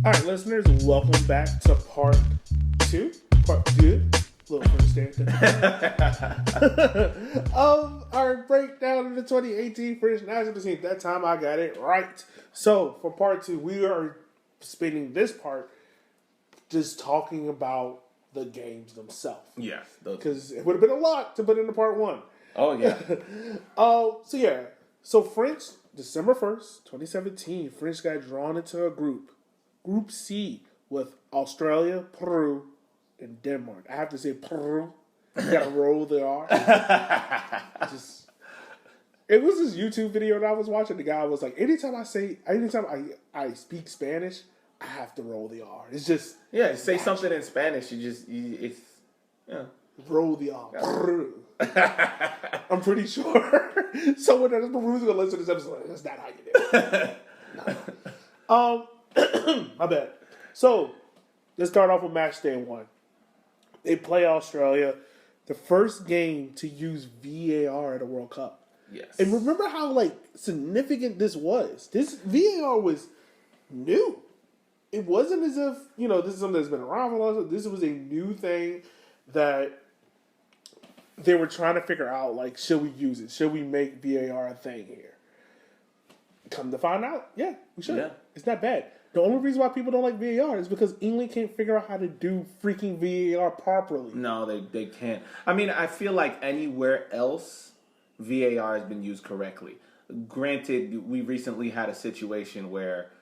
All right, listeners, welcome back to part two. Part two. Little first there. Of our breakdown of the 2018 French national team. That time I got it right. So, for part two, we are spending this part just talking about the games themselves. Yes. Because it would have been a lot to put into part one. Oh, yeah. So French, December 1st, 2017, French got drawn into a Group C, with Australia, Peru, and Denmark. I have to say Peru. You gotta roll the R. It was this YouTube video that I was watching. The guy was like, anytime I speak Spanish, I have to roll the R. It's just say something in Spanish. Roll the R. Peru. I'm pretty sure someone that is Peru's gonna listen to this episode. That's not how you do it. No. My bad. So, let's start off with match day one. They play Australia, the first game to use VAR at a World Cup. Yes. And remember how significant this was. This VAR was new. It wasn't as if, this is something that's been around for a long time. This was a new thing that they were trying to figure out, should we use it? Should we make VAR a thing here? Come to find out, yeah, we should. Yeah. It's not bad. The only reason why people don't like VAR is because England can't figure out how to do freaking VAR properly. No, they can't. I mean, I feel like anywhere else, VAR has been used correctly. Granted, we recently had a situation where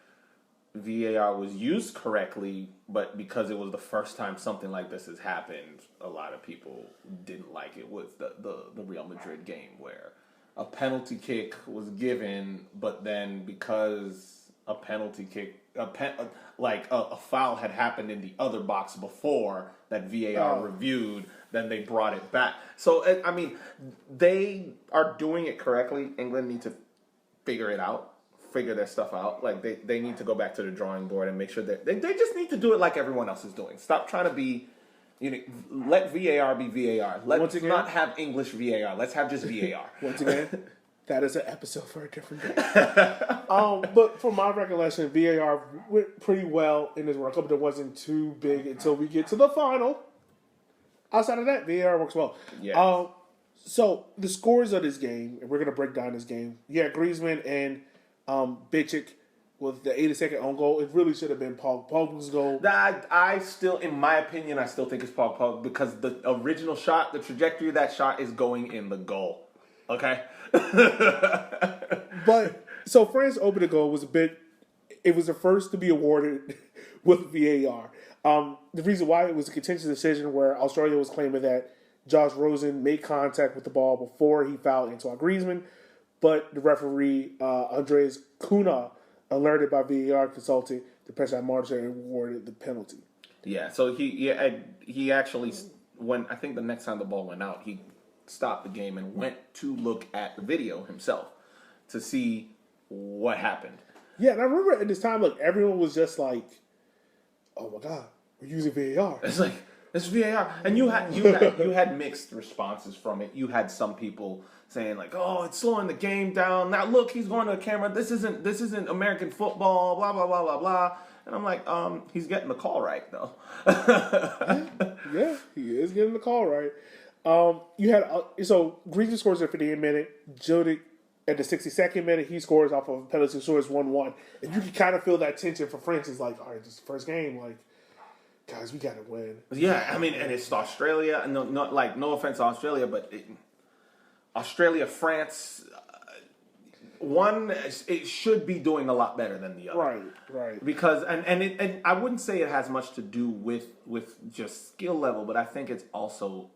VAR was used correctly, but because it was the first time something like this has happened, a lot of people didn't like it. Was the Real Madrid game where a penalty kick was given, but then because a penalty kick, a foul had happened in the other box before that VAR reviewed, then they brought it back. So, I mean, they are doing it correctly. England need to figure their stuff out. They need to go back to the drawing board and make sure that they just need to do it like everyone else is doing. Stop trying to be, let VAR be VAR. Let's not have English VAR. Let's have just VAR. Once again, that is an episode for a different day. But from my recollection, VAR went pretty well in this World Cup, but it wasn't too big until we get to the final. Outside of that, VAR works well. Yeah. So the scores of this game, and we're going to break down this game. Yeah, Griezmann and Bichik with the 82nd own goal. It really should have been Paul Pogba's goal. I still, in my opinion, I still think it's Paul Pogba because the original shot, the trajectory of that shot is going in the goal. Okay? But, so France opened the goal it was the first to be awarded with VAR. The reason why it was a contentious decision where Australia was claiming that Josh Rosen made contact with the ball before he fouled Antoine Griezmann, but the referee, Andreas Kuna, alerted by VAR consultant, the pressure monitor, and awarded the penalty. Yeah, so he actually, when I think the next time the ball went out, he stopped the game and went to look at the video himself to see what happened. Yeah, and I remember at this time, everyone was just like, "Oh my God, we're using VAR." It's like it's VAR, and you had mixed responses from it. You had some people saying "Oh, it's slowing the game down." Now look, he's going to the camera. This isn't American football. Blah blah blah blah blah. And I'm like, he's getting the call right though. yeah, he is getting the call right. You had so Griezmann scores at the 58th minute. Jodic at the 62nd minute, he scores off of a penalty, scores 1-1, and you can kind of feel that tension for France. It's all right, this is the first game, guys, we gotta win. Yeah, I mean, and it's Australia. No offense to Australia, but Australia, France. One, it should be doing a lot better than the other. Right. Because and I wouldn't say it has much to do with just skill level, but I think it's also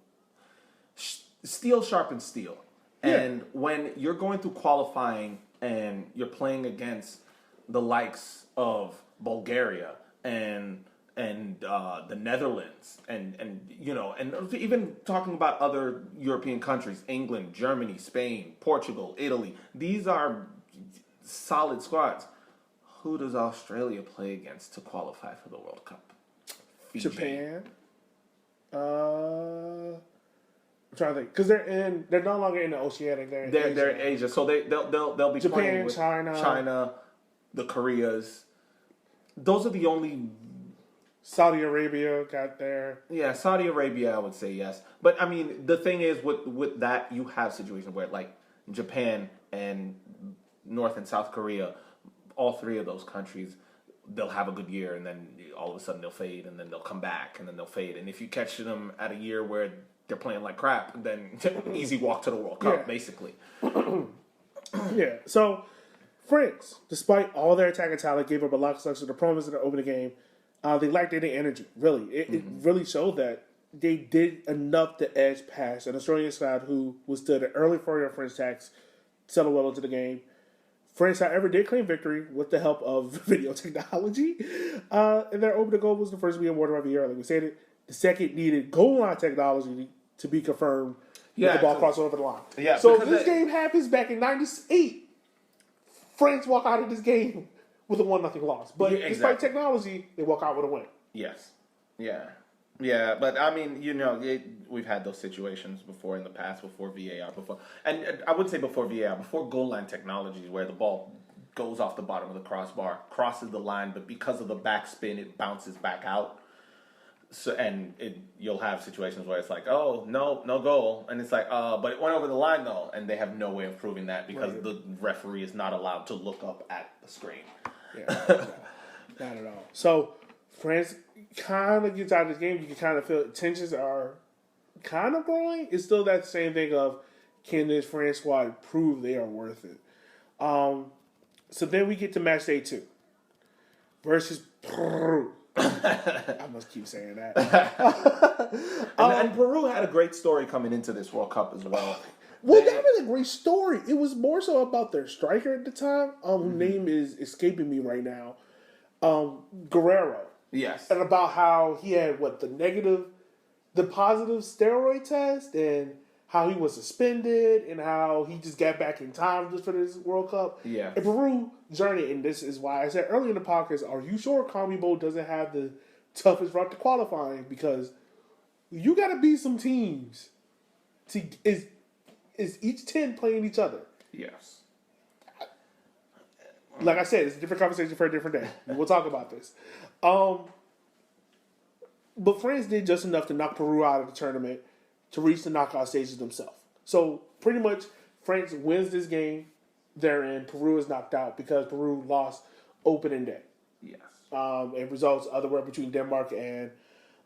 steel sharpens steel. Yeah. And when you're going through qualifying and you're playing against the likes of Bulgaria and the Netherlands and even talking about other European countries, England, Germany, Spain, Portugal, Italy, these are solid squads. Who does Australia play against to qualify for the World Cup? Fiji. Japan. I'm trying to think because they're no longer in the Oceanic. They're in Asia, so they'll be Japan, playing with China, the Koreas. those are the only. Saudi Arabia got there. Yeah, Saudi Arabia, I would say yes. But I mean, the thing is, with that, you have situations where, like Japan and North and South Korea, all three of those countries, they'll have a good year, and then all of a sudden they'll fade, and then they'll come back, and then they'll fade. And if you catch them at a year where they're playing like crap, then easy walk to the World Cup, basically. Yeah. So France, despite all their attacking talent, gave up a lot of success to the promise in the opening game. They lacked any energy, really. It really showed that they did enough to edge past an Australian side who withstood an early flurry of French attacks, settled well into the game. France, however, did claim victory with the help of video technology. And their opening goal was the first to be awarded by VAR, like we said. The second needed goal line technology to be confirmed with the ball crossing over the line. Yeah, so this game happens back in 98. France walk out of this game with a 1-0 loss. But despite technology, they walk out with a win. Yes. Yeah. Yeah, but I mean, we've had those situations before in the past, before VAR, and I would say before VAR, before goal line technology, where the ball goes off the bottom of the crossbar, crosses the line, but because of the backspin, it bounces back out. So, you'll have situations where it's like, oh, no goal, and it's like, but it went over the line though, and they have no way of proving that because the referee is not allowed to look up at the screen. Yeah, not at all. So France kind of gets out of this game. You can kind of feel tensions are kind of growing. It's still that same thing of, can this France squad prove they are worth it? So then we get to match day 2 versus Peru. I must keep saying that. and Peru had a great story coming into this World Cup as well. Well, that was a great story. It was more so about their striker at the time, whose name is escaping me right now, Guerrero. Yes. And about how he had, the positive steroid test, and how he was suspended, and how he just got back in time just for this World Cup. Yeah. And Peru journey, and this is why I said earlier in the podcast, are you sure CONMEBOL doesn't have the toughest route to qualifying? Because you got to beat some teams. Is each 10 playing each other? Yes. Like I said, it's a different conversation for a different day. We'll talk about this. But France did just enough to knock Peru out of the tournament to reach the knockout stages themselves. So pretty much France wins this game. Therein, Peru is knocked out because Peru lost opening day. Yes. And results otherwhere between Denmark and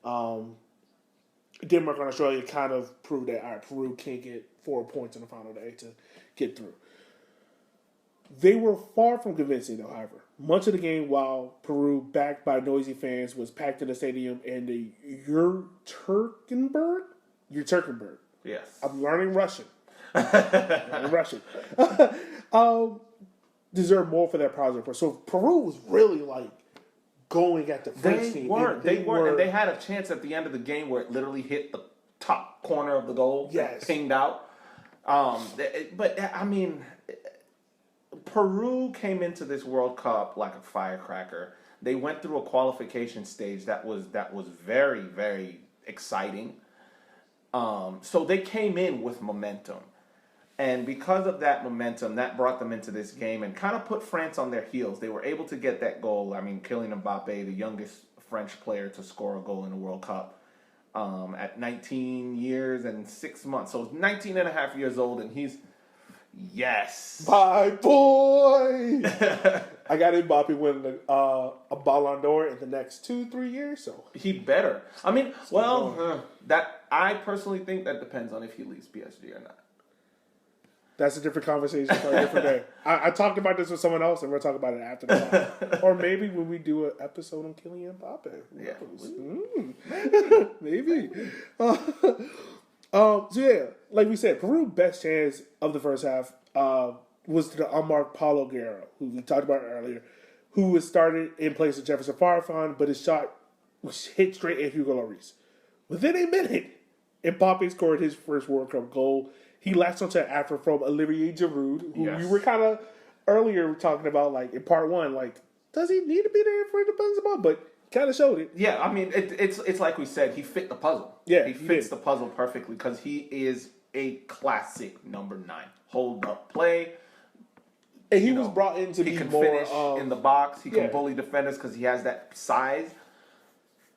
Australia kind of proved that, all right, Peru can't get 4 points in the final day to get through. They were far from convincing, though, however. Much of the game, while Peru, backed by noisy fans, was packed in the stadium in the Yurtkenberg? Yes. I'm learning Russian. Deserve more for that project. So Peru was really going at the French team. They weren't. And they had a chance at the end of the game where it literally hit the top corner of the goal. Yes. Pinged out. But I mean, Peru came into this World Cup like a firecracker. They went through a qualification stage that was very, very exciting. So they came in with momentum. And because of that momentum, that brought them into this game and kind of put France on their heels. They were able to get that goal. I mean, Kylian Mbappe, the youngest French player to score a goal in the World Cup at 19 years and 6 months. So 19 and a half years old, and he's, yes. My boy! I got Mbappe winning a Ballon d'Or in the next 2-3 years, so. He better. I mean, that I personally think that depends on if he leaves PSG or not. That's a different conversation for a different day. I talked about this with someone else, and we'll talk about it after that. Or maybe when we do an episode on Kylian Mbappe. Yeah. Maybe. So yeah, like we said, Peru's best chance of the first half was to the unmarked Paulo Guerrero, who we talked about earlier, who was started in place of Jefferson Farfan, but his shot was hit straight at Hugo Lloris. Within a minute, Mbappe scored his first World Cup goal. He latched onto an after from Olivier Giroud, who we were kind of earlier talking about, in part one, does he need to be there for the Benzema? But kind of showed it. Yeah, I mean, it's like we said, he fit the puzzle. Yeah, he fits the puzzle perfectly because he is a classic number 9. Hold up play, And he was brought in to he be can more finish in the box. He yeah. can bully defenders because he has that size.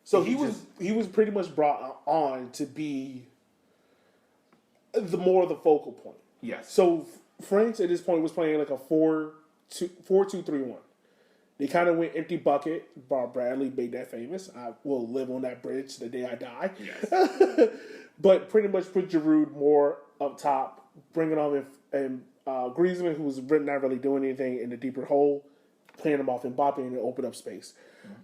So he was pretty much brought on to be the focal point. Yes. So France at this point was playing like a 4-2-3-1. They kind of went empty bucket. Bob Bradley made that famous. I will live on that bridge the day I die. Yes. But pretty much put Giroud more up top, bringing on Griezmann, who was not really doing anything in the deeper hole, playing him off Mbappe and open up space.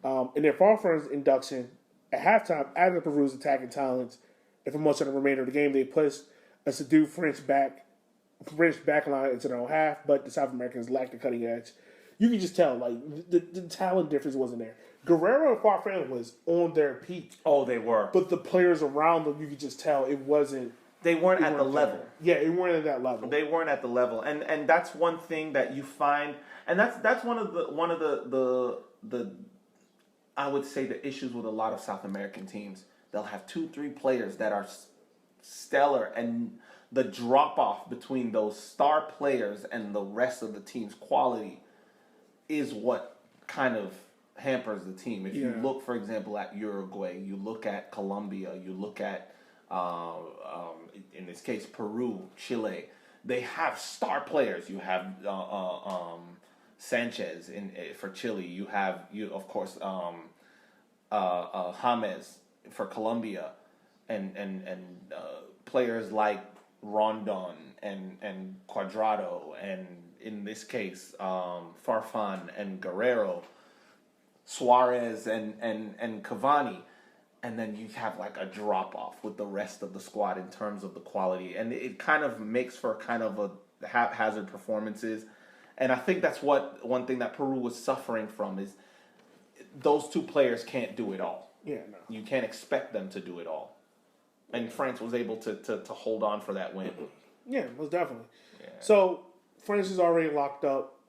In their far front induction, at halftime, after Peru's attacking talents, and for most of the remainder of the game, they pushed a subdued French back line into their own half, but the South Americans lacked the cutting edge. You could just tell, like, the talent difference wasn't there. Guerrero and Farfan was on their peak. Oh, they were. But the players around them, you could just tell it wasn't. They weren't at the level. Yeah, they weren't at that level. They weren't at the level, and that's one thing that you find, and that's one of the I would say the issues with a lot of South American teams. They'll have 2-3 players that are stellar, and the drop off between those star players and the rest of the team's quality is what kind of hampers the team. If you look, for example, at Uruguay, you look at Colombia, you look at in this case Peru, Chile, they have star players. You have Sanchez for Chile. You have of course James for Colombia, and players like Rondon and Cuadrado, and in this case Farfan and Guerrero, Suarez and Cavani. And then you have like a drop off with the rest of the squad in terms of the quality, and it kind of makes for kind of a haphazard performances. And I think that's one thing that Peru was suffering from is those two players can't do it all. Yeah, no. You can't expect them to do it all. And France was able to hold on for that win. Yeah, most definitely. Yeah. So France is already locked up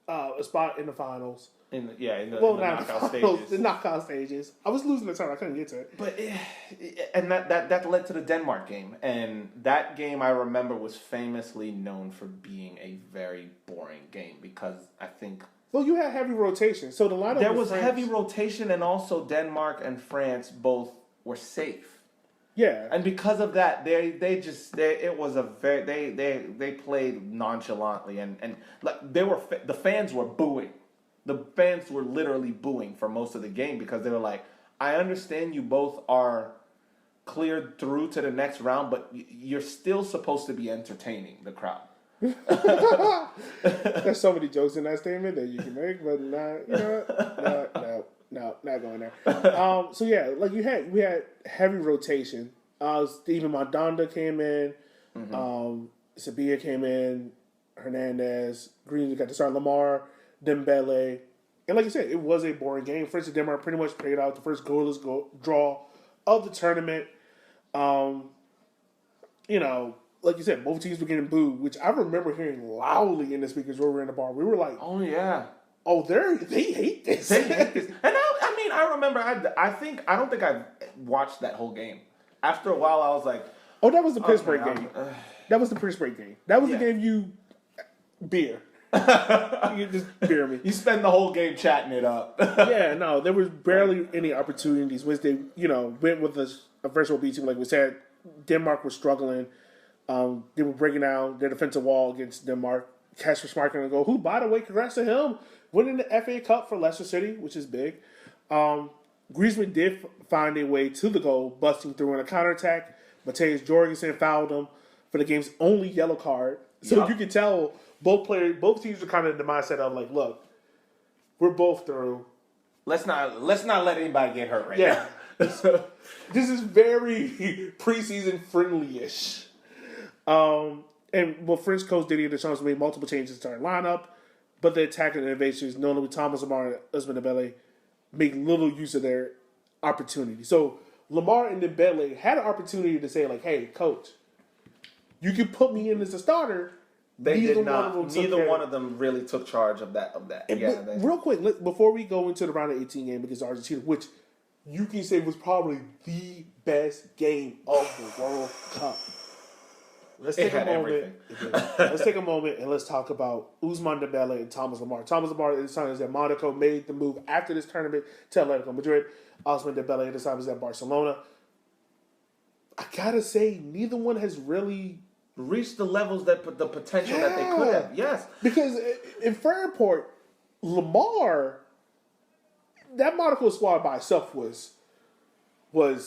a spot in the finals. In the knockout stages. The knockout stages. I was losing the time. I couldn't get to it. But that led to the Denmark game, and that game I remember was famously known for being a very boring game because I think. Well, you had heavy rotation, so the lineup. There was heavy rotation, and also Denmark and France both were safe. Yeah, and because of that, they played nonchalantly, and like the fans were booing. The fans were literally booing for most of the game because they were like, I understand you both are cleared through to the next round, but you're still supposed to be entertaining the crowd. There's so many jokes in that statement that you can make, but not going there. So yeah, like we had heavy rotation. Steven Mandanda came in, Sabia came in, Hernandez, Green got to start, Lamar, Dembele, and like I said, it was a boring game. France and Denmark pretty much played out the first goalless draw of the tournament. Like you said, both teams were getting booed, which I remember hearing loudly in the speakers when we were in the bar. We were like, "Oh yeah, they hate this. They hate this." And I remember. I don't think I watched that whole game. After a while, I was like, "Oh, that was the Pittsburgh game. That was the Pittsburgh game. That was the game you beer." You just beer me. You spend the whole game chatting it up. Yeah, no, there was barely any opportunities. Which they, went with a virtual B team, like we said. Denmark was struggling. They were breaking down their defensive wall against Denmark. Kasper Schmeichel go, who, by the way, congrats to him, winning the FA Cup for Leicester City, which is big. Griezmann did find a way to the goal, busting through in a counterattack. Matthijs Jorgensen fouled him for the game's only yellow card. So you can tell both teams were kind of in the mindset of like, look, we're both through. Let's not let anybody get hurt now. This is very preseason friendly-ish. French coach Didier Deschamps made multiple changes to our lineup, but the attacking innovations, notably Thomas Lamar and Ousmane Dembele, make little use of their opportunity. So Lamar and Dembele had an opportunity to say, like, hey, coach, you can put me in as a starter. They did not. Neither one of them really took charge of that. Real quick, before we go into the round of 18 game against Argentina, which you can say was probably the best game of the World Cup. let's It take a had moment. everything. Let's take a moment and let's talk about Ousmane Dembele and Thomas Lemar. Thomas Lemar at the time is at Monaco, made the move after this tournament to Atletico Madrid. Ousmane Dembele at the time is at Barcelona. I gotta say, neither one has really Reached the levels that the potential that they could have. Yes. Because in Fairport, Lamar, that Monaco squad by itself was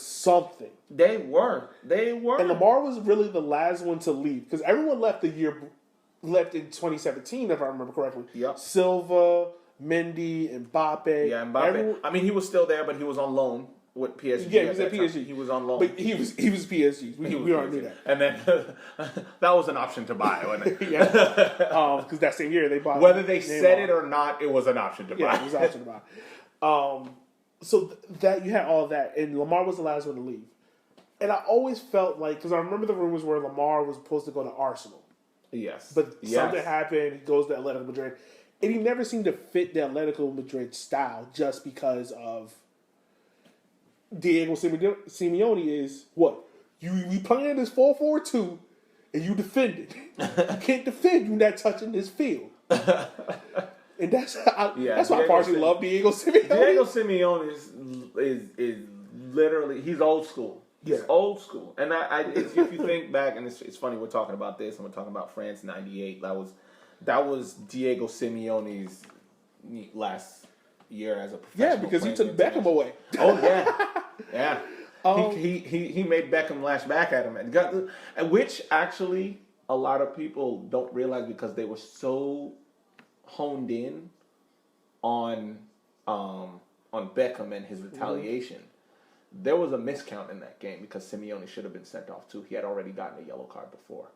something. They were. And Lamar was really the last one to leave because everyone left in 2017, if I remember correctly. Yep. Silva, Mendy, Mbappe. Yeah, Mbappe. I mean, he was still there, but he was on loan with PSG. Yeah, he was at PSG. He was on loan. But he was PSG. We already knew that. And then that was an option to buy, wasn't it? Yeah. Because that same year they bought. Whether they said it or not, it was an option to buy. Yeah, it was an option to buy. So that you had all that, and Lamar was the last one to leave. And I always felt like, because I remember the rumors where Lamar was supposed to go to Arsenal. Yes. But something happened, he goes to Atletico Madrid. And he never seemed to fit the Atletico Madrid style just because of Diego Simeone is what? We playing this 4-4-2 and you defend it. You can't defend, you're not touching this field. And that's why I partially love Diego Simeone. Diego Simeone is literally, he's old school. He's old school. And if you think back, and it's funny, we're talking about this, and we're talking about France '98. That was Diego Simeone's last year as a professional. Yeah, because he took Beckham away. Oh yeah. He made Beckham lash back at him, and which actually a lot of people don't realize because they were so honed in on Beckham and his retaliation. There was a miscount in that game because Simeone should have been sent off too. He had already gotten a yellow card before,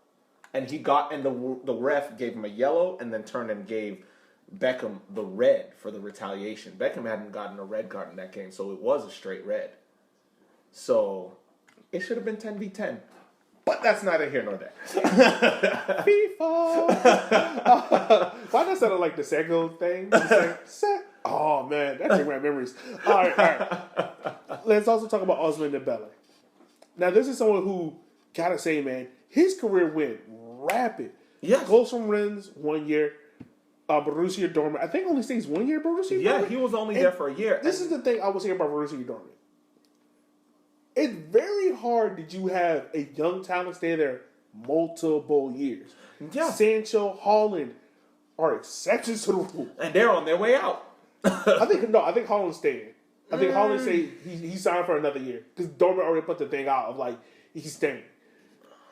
and the ref gave him a yellow and then turned and gave Beckham the red for the retaliation. Beckham hadn't gotten a red card in that game, so it was a straight red. So it should have been 10v10. But that's neither here nor there. FIFA! Why does that sound like the Sego thing? Oh, man. That brings back memories. All right. Let's also talk about Ousmane Dembele. Now, this is someone who, gotta say, man, his career went rapid. Yes. Goes from Rennes 1 year. Borussia Dortmund. I think only stays 1 year Borussia Dortmund. Yeah, he was only there for a year. This is the thing I was saying about Borussia Dortmund. It's very hard that you have a young talent stay there multiple years. Yeah. Sancho, Haaland are exceptions to the rule. And they're on their way out. I think Haaland's staying. I think Haaland say he signed for another year. Because Dortmund already put the thing out of like he's staying.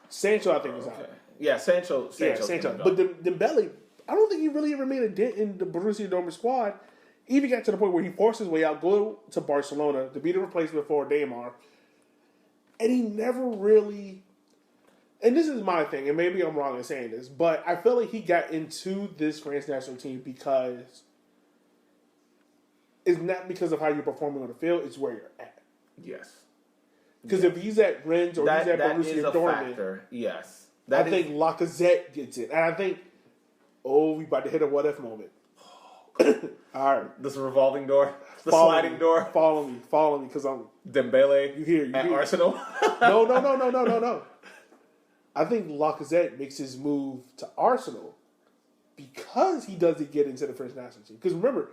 Sancho, I think, is out. Yeah, Sancho. But Dembele, I don't think he really ever made a dent in the Borussia Dortmund squad. Even got to the point where he forced his way out, go to Barcelona to be the replacement for Neymar. And he never really, and this is my thing, and maybe I'm wrong in saying this, but I feel like he got into this France national team because it's not because of how you're performing on the field, it's where you're at. Yes. Because if he's at Rennes or he's at Borussia Dortmund, yes. I think Lacazette gets it. And I think, we about to hit a what-if moment. All right. This revolving door. The sliding door. Follow me, because I'm Dembele. You hear Arsenal. No. I think Lacazette makes his move to Arsenal because he doesn't get into the French national team. Because remember,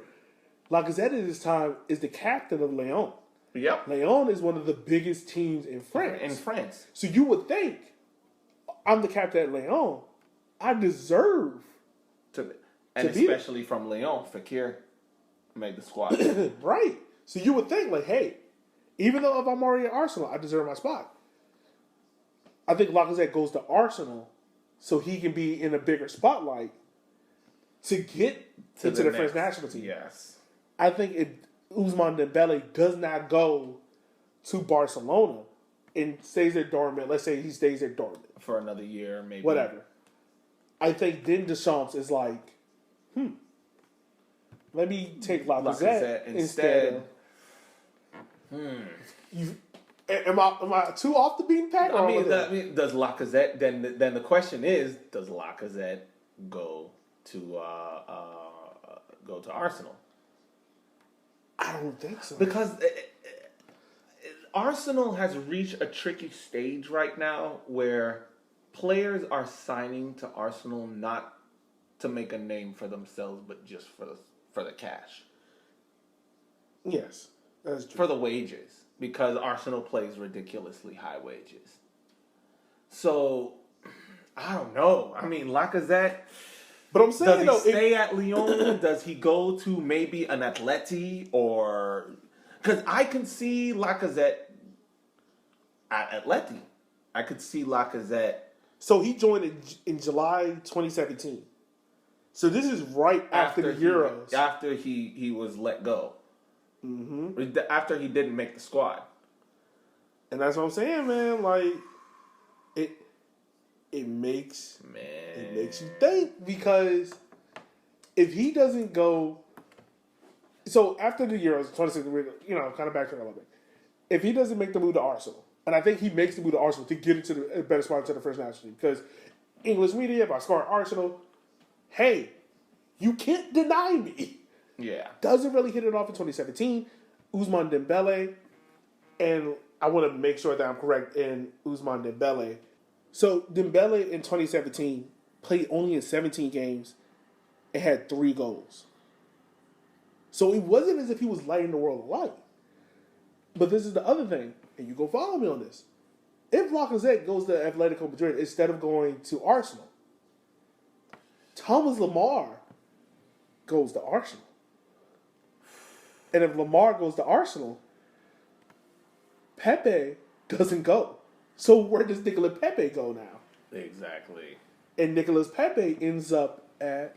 Lacazette at this time is the captain of Lyon. Yep. Lyon is one of the biggest teams in France. So you would think, I'm the captain at Lyon. I deserve to especially from Lyon, Fekir made the squad. Right. So you would think, like, hey, even though if I'm already at Arsenal, I deserve my spot. I think Lacazette goes to Arsenal so he can be in a bigger spotlight to get into the French national team. Yes. I think Ousmane Dembele does not go to Barcelona and stays at Dortmund. Let's say he stays at Dortmund. For another year, maybe. Whatever. I think then Deschamps is like, let me take Lacazette instead. Am I too off the beaten path? I mean, does Lacazette? Then the question is, does Lacazette go to Arsenal? I don't think so because Arsenal has reached a tricky stage right now where players are signing to Arsenal not to make a name for themselves, but just for the cash. Yes, that's true. For the wages, because Arsenal plays ridiculously high wages. So, I don't know. I mean, Lacazette. But I'm saying, does he stay at Lyon? Does he go to maybe an Atleti? Or because I can see Lacazette at Atleti. I could see Lacazette. So he joined in July 2017. So this is right after the Euros. After he was let go. Mm-hmm. After he didn't make the squad. And that's what I'm saying, man. Like, it makes you think, because if he doesn't go, so after the Euros 2016, kind of backtrack a little bit. If he doesn't make the move to Arsenal, and I think he makes the move to Arsenal to get into a better spot to the first national team, because English media, by scoring Arsenal, hey, you can't deny me. Yeah. Doesn't really hit it off in 2017. Ousmane Dembele, and I want to make sure that I'm correct in Ousmane Dembele. So Dembele in 2017 played only in 17 games and had 3 goals. So it wasn't as if he was lighting the world alight. But this is the other thing, and you go follow me on this. If Lacazette goes to Atletico Madrid instead of going to Arsenal, Thomas Lemar goes to Arsenal. And if Lemar goes to Arsenal, Pepe doesn't go. So where does Nicolas Pepe go now? Exactly. And Nicolas Pepe ends up at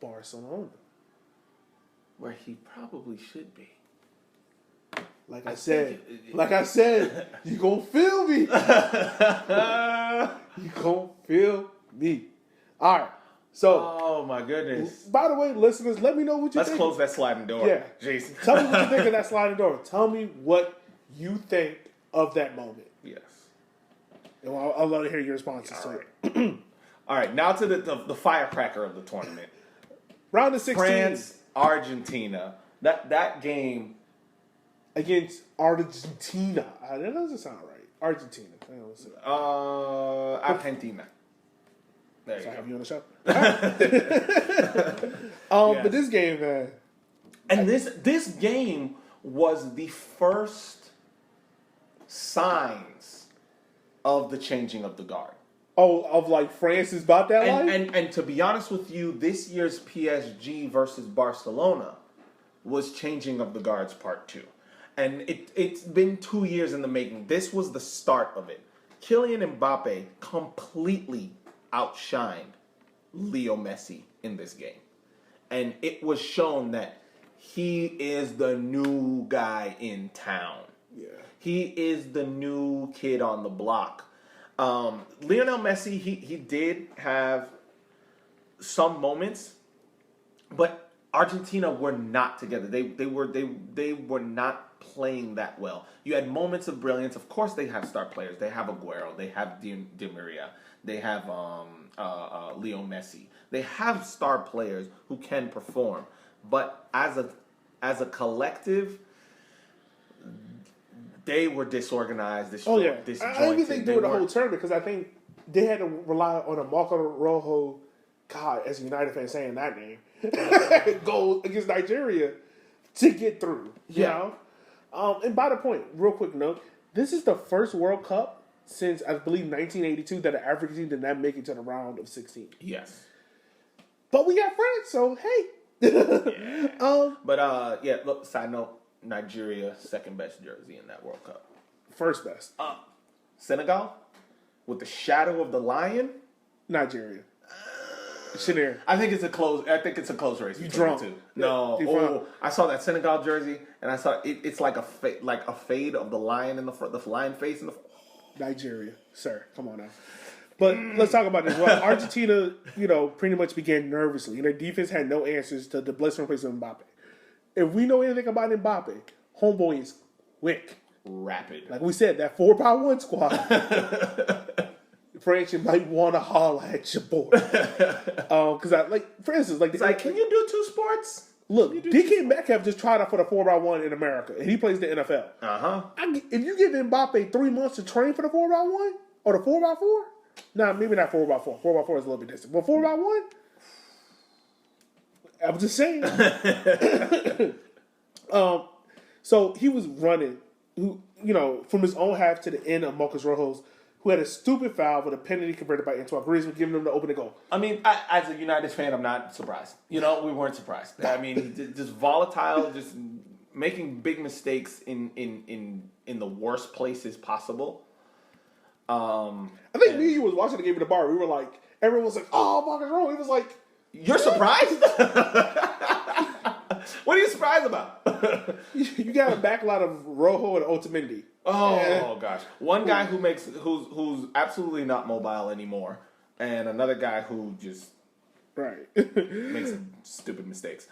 Barcelona. Where he probably should be. Like I said, you gonna feel me. You gonna feel me. All right. So, oh my goodness. By the way, listeners, let me know what you think. Let's close that sliding door. Yeah. Jason. Tell me what you think of that sliding door. Tell me what you think of that moment. Yes. And I'll love to hear your responses to it. All right, now to the firecracker of the tournament. Round of 16. France, Argentina. That game against Argentina. That doesn't sound right. Argentina. Argentina. There you so go. I have you on the show. Yes. But this game, man. And this game was the first signs of the changing of the guard. Oh, of like France is about that life? And to be honest with you, this year's PSG versus Barcelona was changing of the guards part 2. And it's been 2 years in the making. This was the start of it. Kylian Mbappe completely outshined Leo Messi in this game. And it was shown that he is the new guy in town. Yeah. He is the new kid on the block. Lionel Messi, he did have some moments, but Argentina were not together. They were not playing that well. You had moments of brilliance. Of course, they have star players. They have Aguero. They have Di Maria. They have Leo Messi. They have star players who can perform. But as a collective, they were disorganized. Disjointed. I don't even think they were the whole tournament, because I think they had to rely on a Marco Rojo, God, as a United fan saying that name, goal against Nigeria to get through. You know? And by the point, real quick note, this is the first World Cup since, I believe, 1982 that an African team did not make it to the round of 16. Yes. But we got France, so hey. Yeah. Look, side note, Nigeria, second best jersey in that World Cup. First best. Senegal, with the shadow of the lion. Nigeria. Shanir. I think it's a close race. You drunk? The two. No. I saw that Senegal jersey, and I saw it's like a fade of the lion in the front, the lion face in the. Nigeria, sir, come on now. But let's talk about this. Well, Argentina, pretty much began nervously, and their defense had no answers to the blessing place of Mbappe. If we know anything about Mbappe, homeboy is quick, rapid. Like we said, that 4x1 squad. France, you might want to holler at your boy. Because for instance, can you do 2 sports? Look, DK Metcalf just tried out for the 4x1 in America, and he plays the NFL. Uh-huh. If you give Mbappe 3 months to train for the 4x1 or the 4x4, Nah, maybe not 4x4. 4x4 is a little bit distant. But 4x1? I'm just saying. So he was running, from his own half to the end of Marcos Rojo's, who had a stupid foul with a penalty converted by Antoine Griezmann, giving him the opening goal. I mean, as a United fan, I'm not surprised. We weren't surprised. I mean, just volatile, just making big mistakes in the worst places possible. I think me and you was watching the game in the bar. We were like, everyone was like, "Oh, Marcos Rojo." He was like, "You're surprised? What are you surprised about?" You got a backline of Rojo and Otamendi. Oh gosh, one guy who's absolutely not mobile anymore, and another guy who just makes stupid mistakes.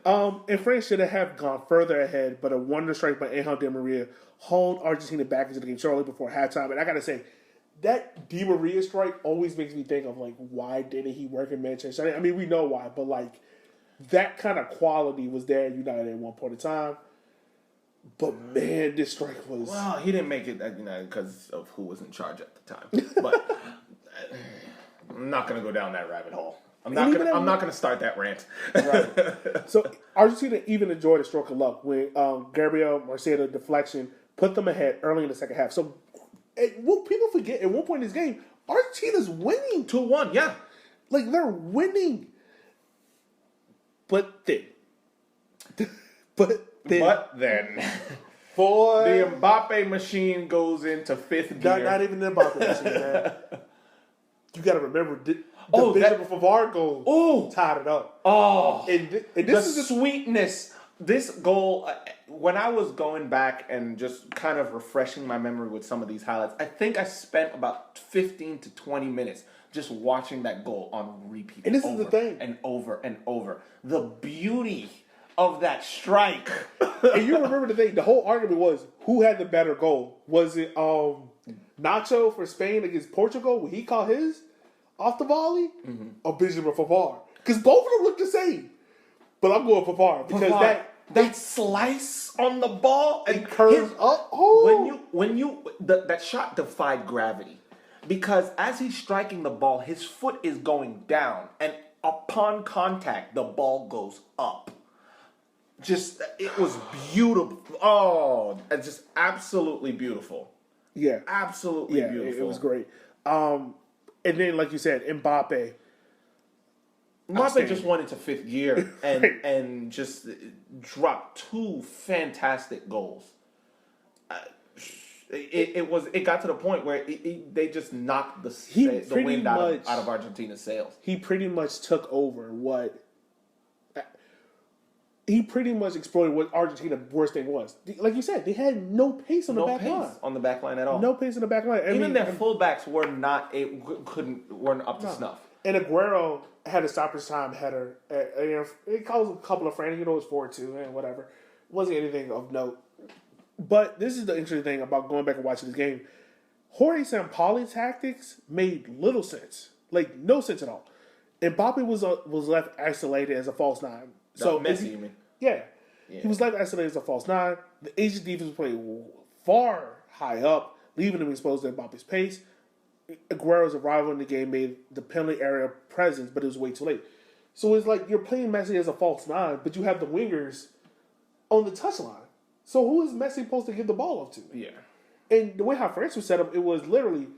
And France should have gone further ahead, but a wonder strike by Angel Di Maria hauled Argentina back into the game shortly before halftime. And I gotta say, that Di Maria strike always makes me think of like, why didn't he work in Manchester? I mean, we know why, but like that kind of quality was there at United at one point in time. But man, this strike was... Well, he didn't make it at United because of who was in charge at the time. But I'm not going to go down that rabbit hole. I'm not going to start that rant. Right. So Argentina even enjoyed a stroke of luck when Gabriel Marcelo deflection put them ahead early in the second half. So what people forget, at one point in this game, Argentina's winning. 2-1, yeah. Like, they're winning. But then... Boy, the Mbappe machine goes into fifth gear. Not even the Mbappe machine, man. You got to remember the Benjamin Pavard goal tied it up. Oh, and this is the sweetness. This goal, when I was going back and just kind of refreshing my memory with some of these highlights, I think I spent about 15 to 20 minutes just watching that goal on repeat. And this is the thing. And over and over. The beauty of that strike. And you remember the thing, the whole argument was who had the better goal. Was it Nacho for Spain against Portugal when he caught his off the volley? Mm-hmm. Or Benjamin Pavard? Because both of them look the same. But I'm going Pavard because that slice on the ball and curves up. Oh. That shot defied gravity. Because as he's striking the ball, his foot is going down, and upon contact, the ball goes up. It was beautiful. Oh, it's just absolutely beautiful. Yeah. Absolutely beautiful. It was great. And then, like you said, Mbappe just went into fifth gear and just dropped two fantastic goals. It got to the point where they just knocked the wind out of Argentina's sails. He pretty much took over He pretty much exploited what Argentina's worst thing was. Like you said, they had no pace on the back line. No pace on the back line at all. No pace on the back line. Even their fullbacks weren't up to snuff. And Aguero had a stoppage time header. It caused a couple of friends. It was 4-2 and whatever. Wasn't anything of note. But this is the interesting thing about going back and watching this game. Jorge Sampaoli's tactics made little sense. Like, no sense at all. Mbappe was left isolated as a false nine. So Messi, you mean? Yeah. He was left isolated as a false nine. The Asian defense was playing far high up, leaving him exposed to Mbappe's pace. Aguero's arrival in the game made the penalty area presence, but it was way too late. So it's like you're playing Messi as a false nine, but you have the wingers on the touchline. So who is Messi supposed to give the ball up to? Yeah. And the way how France was set up, it was literally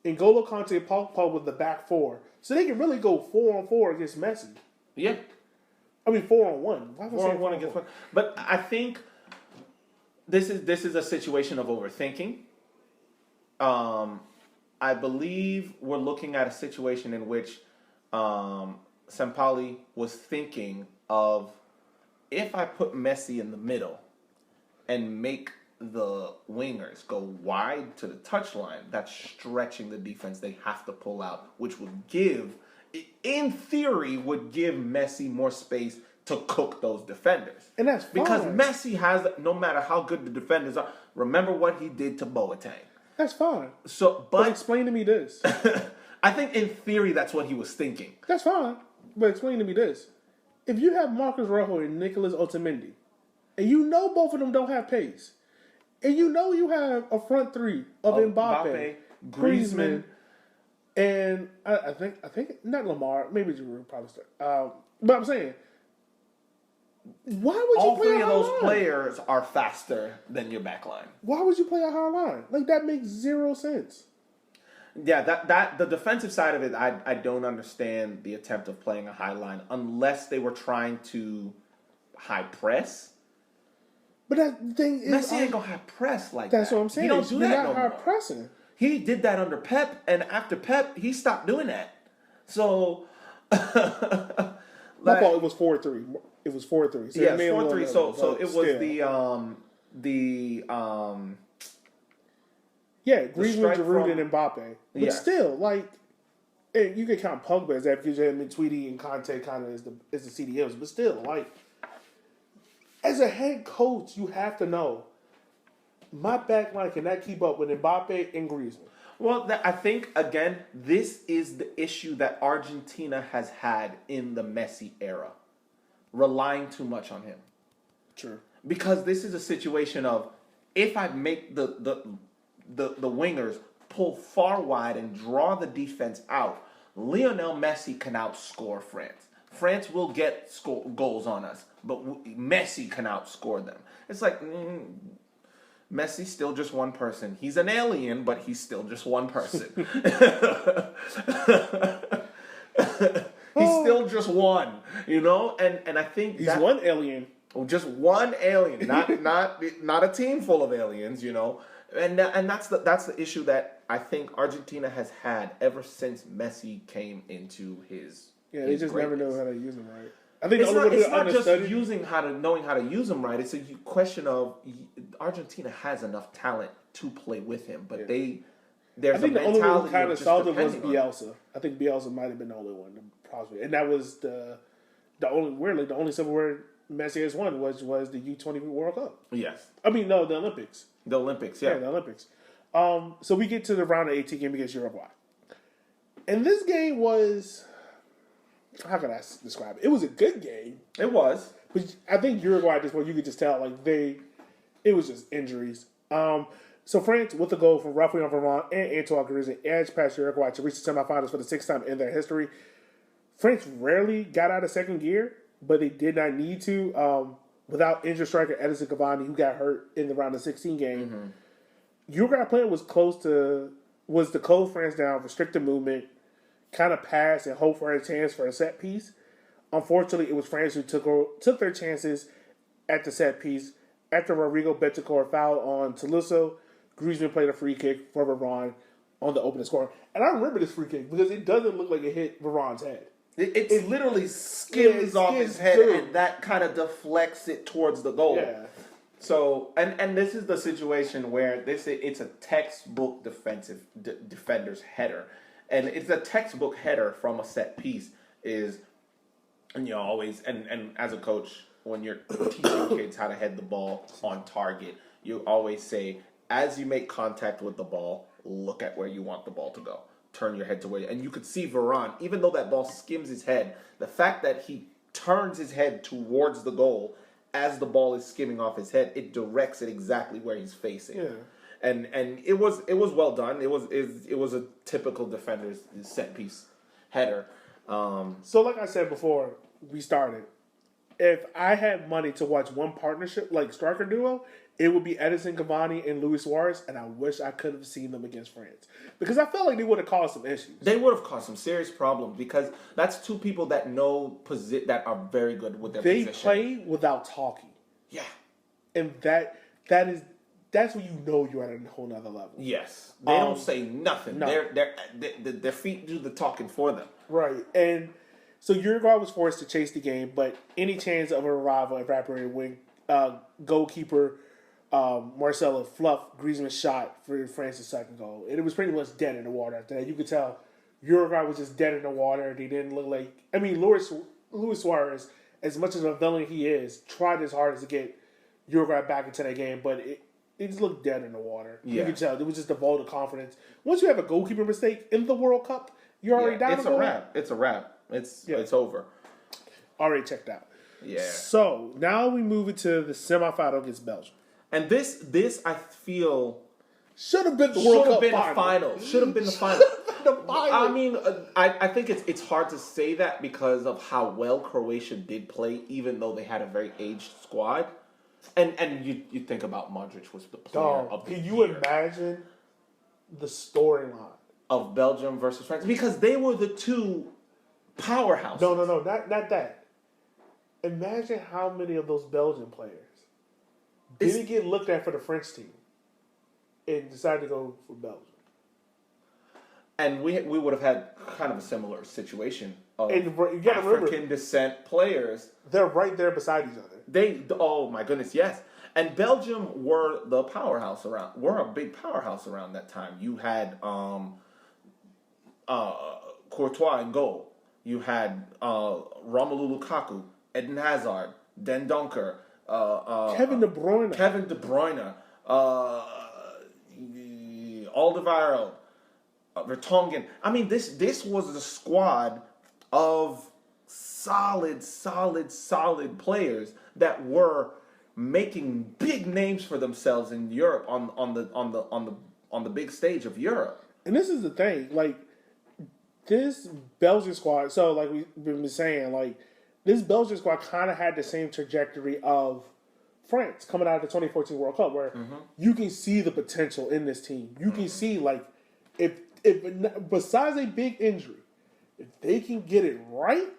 N'Golo Kante and Pogba with the back four. So they can really go 4-on-4 against Messi. Yeah. I mean 4-on-1. 4-on-1 against one. But I think this is a situation of overthinking. I believe we're looking at a situation in which Sampaoli was thinking of, if I put Messi in the middle and make the wingers go wide to the touchline, that's stretching the defense they have to pull out, which would give, in theory, Messi more space to cook those defenders. And that's fine. Because Messi has, no matter how good the defenders are, remember what he did to Boateng. That's fine. But explain to me this. I think in theory that's what he was thinking. That's fine. But explain to me this. If you have Marcos Rojo and Nicolas Otamendi, and you know both of them don't have pace, and you know you have a front three of Mbappe, Griezmann, And I think not Lamar, maybe Giroud probably start. But I'm saying, why would you All play three a of high those line? players are faster than your back line. Why would you play a high line? Like that makes zero sense. Yeah, that the defensive side of it, I don't understand the attempt of playing a high line unless they were trying to high press. But that thing is, Messi ain't gonna high press like that's that. what I'm saying. He don't do You're that not no high more. pressing. He did that under Pep, and after Pep, he stopped doing that. So, My fault. It was 4-3. It was 4-3. So yeah, it may it's have 4-3. been So but it was still. Yeah, Griezmann, strike Giroud, from- and Mbappe. But Yeah. still, like, and you can count Pogba as that because him and Tweedy and Conte kind of is the CDMs. But still, like, as a head coach, you have to know my back line cannot keep up with Mbappe and Griezmann. Well, I think, again, this is the issue that Argentina has had in the Messi era. Relying too much on him. True. Because this is a situation of, if I make the wingers pull far wide and draw the defense out, Lionel Messi can outscore France. France will get goals on us, but Messi can outscore them. It's like... Messi's still just one person. He's an alien, but he's still just one person. He's still just one, you know? And I think He's one alien. Just one alien, not a team full of aliens, you know? And that's the issue that I think Argentina has had ever since Messi came into his They just greatness. never know how to use him right. I think It's not just understudied. knowing how to use them right. It's a question of Argentina has enough talent to play with him, but there's I think a the only one mentality who kind of just solved it was depending on Bielsa. I think Bielsa might have been the only one, possibly, and that was the only silverware Messi has won was the U20 World Cup. Yes, I mean, no, the Olympics. the Olympics. Yeah, Yeah, the Olympics. So we get to the round of 18 game against Uruguay, and this game was, how can I describe it? It was a good game. it was. But I think Uruguay at this point, you could just tell, like, it was just injuries. So France, with the goal from Rafael Varane and Antoine Griezmann, edged past Uruguay to reach the semifinals for the sixth time in their history. France rarely got out of second gear, but they did not need to. Without injured striker Edison Cavani, who got hurt in the round of 16 game, Uruguay plan was to close France down, restrict the movement, kind of pass and hope for a chance for a set piece. Unfortunately, it was France who took their chances at the set piece. After Rodrigo Bentancur fouled on Tolisso, Griezmann played a free kick for Varane on the opening score. And I remember this free kick because it doesn't look like it hit Varane's head. It literally skims off his head, and that kind of deflects it towards the goal. Yeah. So, and this is the situation where it's a textbook defender's header. And it's a textbook header from a set piece and you always, and as a coach, when you're teaching kids how to head the ball on target, you always say, as you make contact with the ball, look at where you want the ball to go. Turn your head to where, and you could see Varane, even though that ball skims his head, the fact that he turns his head towards the goal as the ball is skimming off his head, it directs it exactly where he's facing. Yeah. And it was well done. It was a typical defender's set piece header. So, like I said before we started, if I had money to watch one partnership, like striker duo, it would be Edison Cavani and Luis Suarez, and I wish I could have seen them against France. Because I felt like they would have caused some issues. They would have caused some serious problems because that's two people that that are very good with their position. They play without talking. Yeah. And that's when you know you're at a whole nother level. Yes. They don't say nothing. No. Their feet do the talking for them. Right. And so Uruguay was forced to chase the game, but any chance of a rival evaporated when goalkeeper Marcelo fluffed Griezmann's shot for France's second goal. And it was pretty much dead in the water after that. You could tell Uruguay was just dead in the water. They didn't look like... I mean, Luis Suarez, as much as a villain he is, tried his hardest to get Uruguay back into that game, but it just looked dead in the water. Yeah. You could tell. It was just a vote of confidence. Once you have a goalkeeper mistake in the World Cup, you're already down. It's a wrap. It's a wrap. It's over. Already checked out. Yeah. So, now we move into the semifinal against Belgium. And this I feel should have been the World Cup final. Should have been the final. The final. I mean, I think it's hard to say that because of how well Croatia did play, even though they had a very aged squad. And you think about Modric was the player of the year. Can you imagine the storyline of Belgium versus France? Because they were the two powerhouses. No, not that. Imagine how many of those Belgian players didn't get looked at for the French team and decided to go for Belgium. And we would have had kind of a similar situation of and you gotta African descent players. They're right there beside each other. Oh my goodness, yes. And Belgium were the powerhouse around. Were a big powerhouse around that time. You had Courtois in goal. You had Romelu Lukaku, Eden Hazard, Den Donker, Kevin De Bruyne, Alderweireld, Vertonghen. I mean, this was the squad of solid players that were making big names for themselves in Europe on the big stage of Europe. And this is the thing, like this Belgian squad. So, like we've been saying, like this Belgian squad kind of had the same trajectory of France coming out of the 2014 World Cup, where you can see the potential in this team. You can see, like, if besides a big injury, if they can get it right,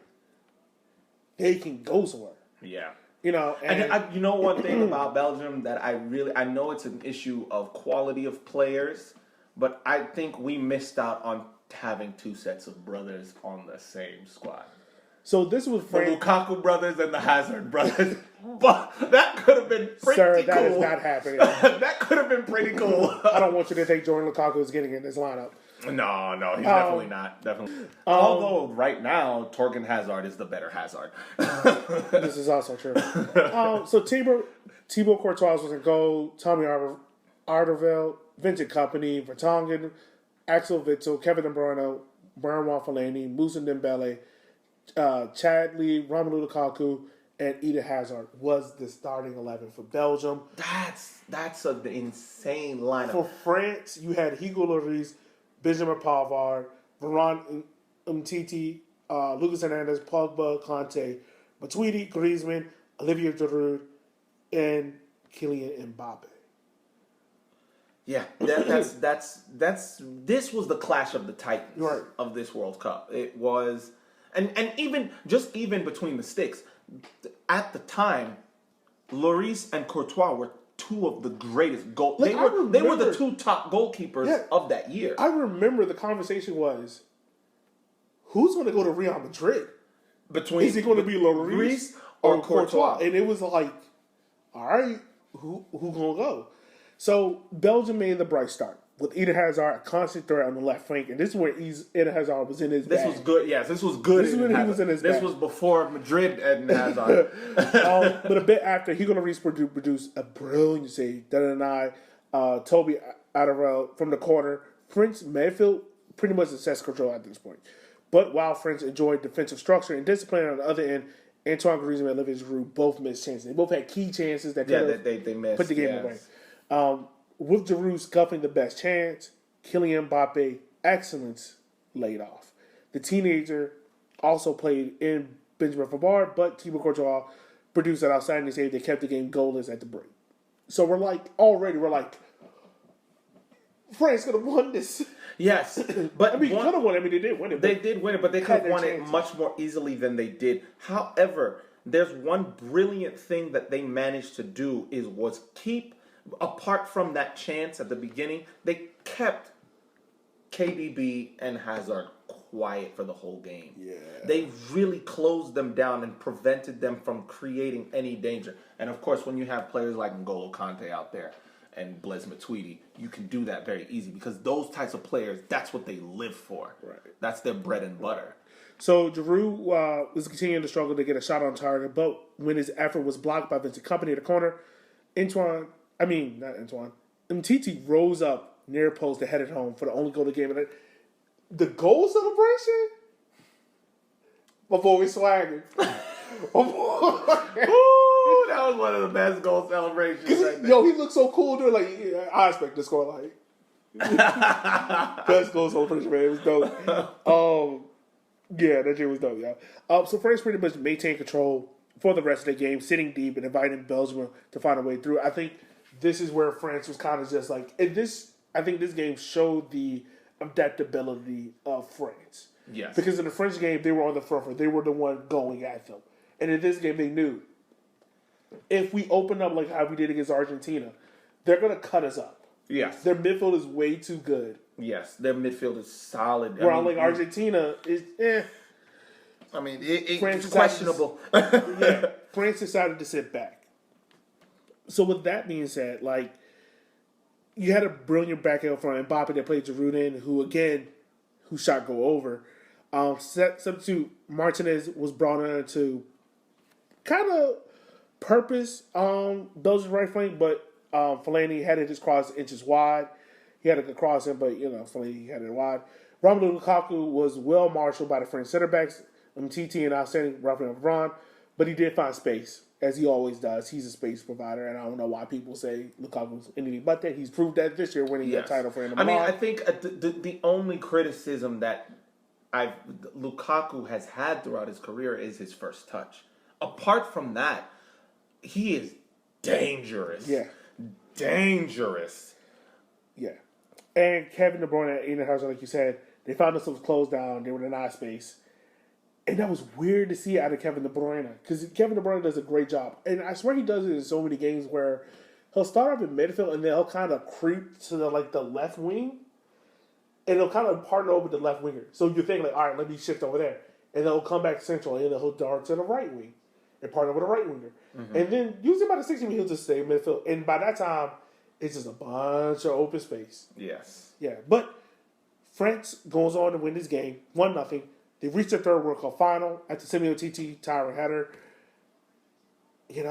they can go somewhere. Yeah. You know, and you know one thing about Belgium that I know it's an issue of quality of players, but I think we missed out on having two sets of brothers on the same squad. So this was the Lukaku brothers and the Hazard brothers. But that could have been pretty cool. Sir, that is not happening. That could have been pretty cool. I don't want you to think Jordan Lukaku is getting in this lineup. No, he's definitely not. Definitely. Although right now, Torgan Hazard is the better Hazard. This is also true. So Thibaut Courtois was in goal. Tommy Alderweireld, Vincent Kompany, Vertonghen, Axel Witsel, Kevin De Bruyne, Brian Fellaini, Moussa Dembele, Chad Lee, Romelu Lukaku, and Eden Hazard was the starting 11 for Belgium. That's an insane lineup. For France, you had Hugo Lloris, Benjamin Pavard, Varane Umtiti, Lucas Hernandez, Pogba, Kanté, Matuidi, Griezmann, Olivier Giroud, and Kylian Mbappe. Yeah, that's this was the clash of the titans of this World Cup. It was, and even between the sticks, at the time, Lloris and Courtois were two of the greatest goal. They were the two top goalkeepers of that year. I remember the conversation was, who's going to go to Real Madrid? Is it going to be Lloris or Courtois? And it was like, all right, who going to go? So Belgium made the bright start with Eden Hazard, a constant threat on the left flank, and this is where Eden Hazard was in his bag. This was good. Yes, this was good. This is when he was in his bag. This was before Madrid Eden Hazard. But a bit after, Hugo Lloris produced a brilliant save. Toby Alderweireld from the corner. French midfield pretty much assess control at this point. But while France enjoyed defensive structure and discipline on the other end, Antoine Griezmann and Olivier Giroud both missed chances. They both had key chances that could have they missed, put the game away. With Giroud scuffing the best chance, Kylian Mbappe excellence laid off. The teenager also played in Benjamin Pavard, but Thibaut Courtois produced an outstanding save that kept the game goalless at the break. So we're like, France could have won this. Yes, but could have won it. I mean, they did win it. They did win it, but they could have won it much more easily than they did. However, there's one brilliant thing that they managed to do was keep, apart from that chance at the beginning, they kept KDB and Hazard quiet for the whole game. Yeah. They really closed them down and prevented them from creating any danger. And of course, when you have players like N'Golo Kante out there and Blaise Matuidi, you can do that very easy because those types of players, that's what they live for. Right. That's their bread and butter. So Giroud was continuing to struggle to get a shot on target, but when his effort was blocked by Vincent Kompany at the corner, Umtiti rose up near post to head it home for the only goal of the game. And the goal celebration? My boy swagging. Ooh, that was one of the best goal celebrations. Right, he looked so cool. Dude, like, I expect to score like Best goal celebration, man. It was dope. Yeah, that shit was dope, y'all. So France pretty much maintained control for the rest of the game, sitting deep and inviting Belgium to find a way through. I think this is where France was kind of just like, I think this game showed the adaptability of France. Yes. Because in the French game, they were on the front foot. They were the one going at them. And in this game, they knew if we open up like how we did against Argentina, they're going to cut us up. Yes. Their midfield is way too good. Yes, their midfield is solid. Where like Argentina is, I mean, it's questionable. Yeah, France decided to sit back. So with that being said, like, you had a brilliant back end front, Mbappe that played Giroud, who shot go over. Substitute Martinez was brought in to kind of purpose Belgium's right flank, but Fellaini had it just cross inches wide. He had to cross him, but Fellaini had it wide. Romelu Lukaku was well marshaled by the French center backs. TT and outstanding Rafael Varane, but he did find space, as he always does. He's a space provider, and I don't know why people say Lukaku's anything but that. He's proved that this year winning that title for him. I think the only criticism that Lukaku has had throughout his career is his first touch. Apart from that, he is dangerous. Yeah. Dangerous. Yeah. And Kevin De Bruyne and Eden Hazard, like you said, they found themselves closed down. They were in an eye space. And that was weird to see out of Kevin De Bruyne, because Kevin De Bruyne does a great job. And I swear he does it in so many games where he'll start off in midfield and then he'll kind of creep to the left wing, and he'll kind of partner over with the left winger. So you think all right, let me shift over there, and then he'll come back central and then he'll dart to the right wing and partner with the right winger, and then usually by the 60 minutes he'll just stay in midfield. And by that time, it's just a bunch of open space. Yes. Yeah, but France goes on to win this game 1-0. They reached their third World Cup final at the Samuel TT Tyra header. It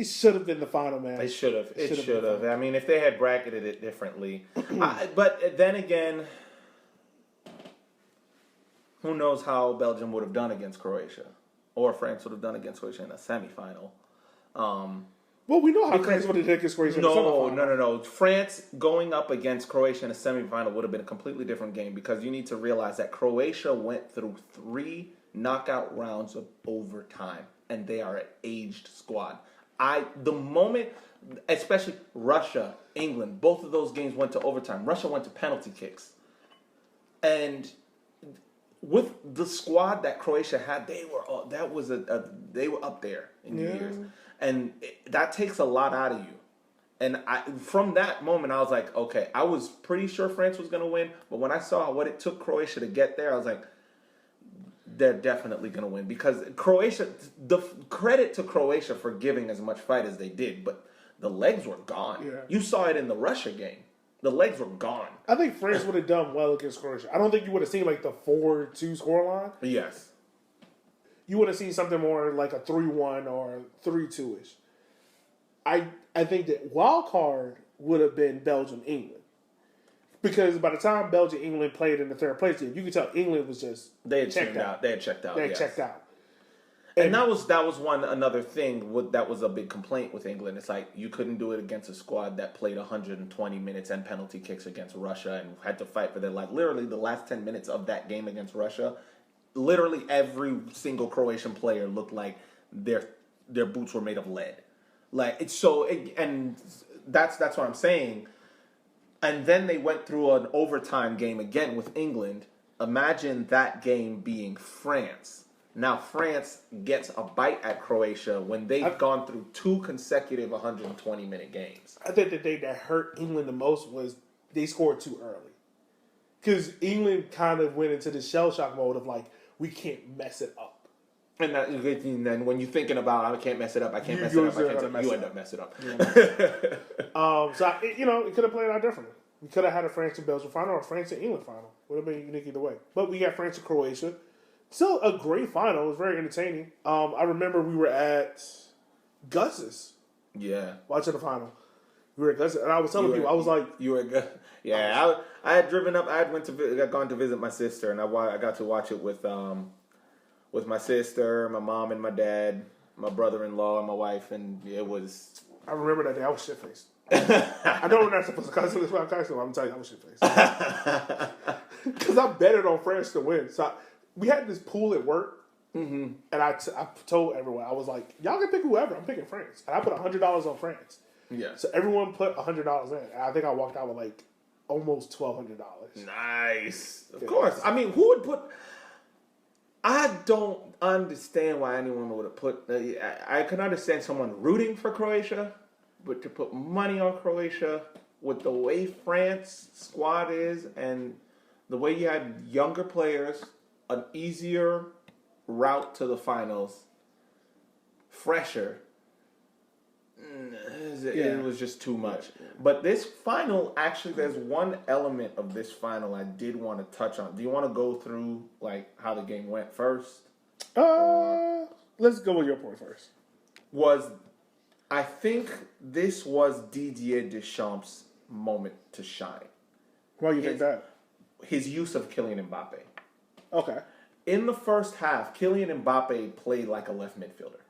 should have been the final, man. It should have. It should have. I mean, if they had bracketed it differently. But then again, who knows how Belgium would have done against Croatia, or France would have done against Croatia in a semifinal. Well, we know how France would have done against Croatia in the semifinal. No. France going up against Croatia in a semifinal would have been a completely different game, because you need to realize that Croatia went through 3 knockout rounds of overtime, and they are an aged squad. The moment, especially Russia, England, both of those games went to overtime. Russia went to penalty kicks. And with the squad that Croatia had, they were up there in years. And that takes a lot out of you. And from that moment, I was like, okay, I was pretty sure France was going to win. But when I saw what it took Croatia to get there, I was like, they're definitely going to win. Because Croatia, the credit to Croatia for giving as much fight as they did, but the legs were gone. Yeah. You saw it in the Russia game. The legs were gone. I think France would have done well against Croatia. I don't think you would have seen the 4-2 scoreline. Yes. You would have seen something more like a 3-1 or 3-2-ish. I think that wild card would have been Belgium-England. Because by the time Belgium-England played in the third place game, you could tell England was just They had checked out. They had checked out. And that was another thing that was a big complaint with England. It's like you couldn't do it against a squad that played 120 minutes and penalty kicks against Russia and had to fight for their life. Literally, the last 10 minutes of that game against Russia, literally every single Croatian player looked like their boots were made of lead. And that's what I'm saying. And then they went through an overtime game again with England. Imagine that game being France. Now France gets a bite at Croatia when they've gone through 2 consecutive 120-minute games. I think the thing that hurt England the most was they scored too early. Because England kind of went into the shell-shock mode of we can't mess it up. And then when you're thinking about, I can't mess it up, you end up messing up. So, it could have played out differently. We could have had a France and Belgium final or a France and England final. Would have been unique either way. But we got France and Croatia. Still a great final. It was very entertaining. I remember we were at Gus's. Yeah. Watching the final. We were at Gus's. And I was telling people, I was like... You were good. Yeah, I had driven up. I had gone to visit my sister, and I got to watch it with my sister, my mom, and my dad, my brother-in-law, and my wife, and it was... I remember that day. I was shit-faced. I know we're not supposed to cuss on this podcast, so I'm telling you, I'm shit face. Because I betted on France to win. So we had this pool at work, and I told everyone, I was like, y'all can pick whoever. I'm picking France. And I put $100 on France. Yeah. So everyone put $100 in. And I think I walked out with like almost $1,200. Nice. Of course. I mean, who would put... I don't understand why anyone would have put... I can understand someone rooting for Croatia, but to put money on Croatia with the way France squad is and the way you had younger players, an easier route to the finals, fresher, it was just too much. But this final, actually, there's one element of this final I did want to touch on. Do you want to go through like how the game went first? Let's go with your point first. I think this was Didier Deschamps' moment to shine. Why do you think that? His use of Kylian Mbappe. Okay. In the first half, Kylian Mbappe played like a left midfielder.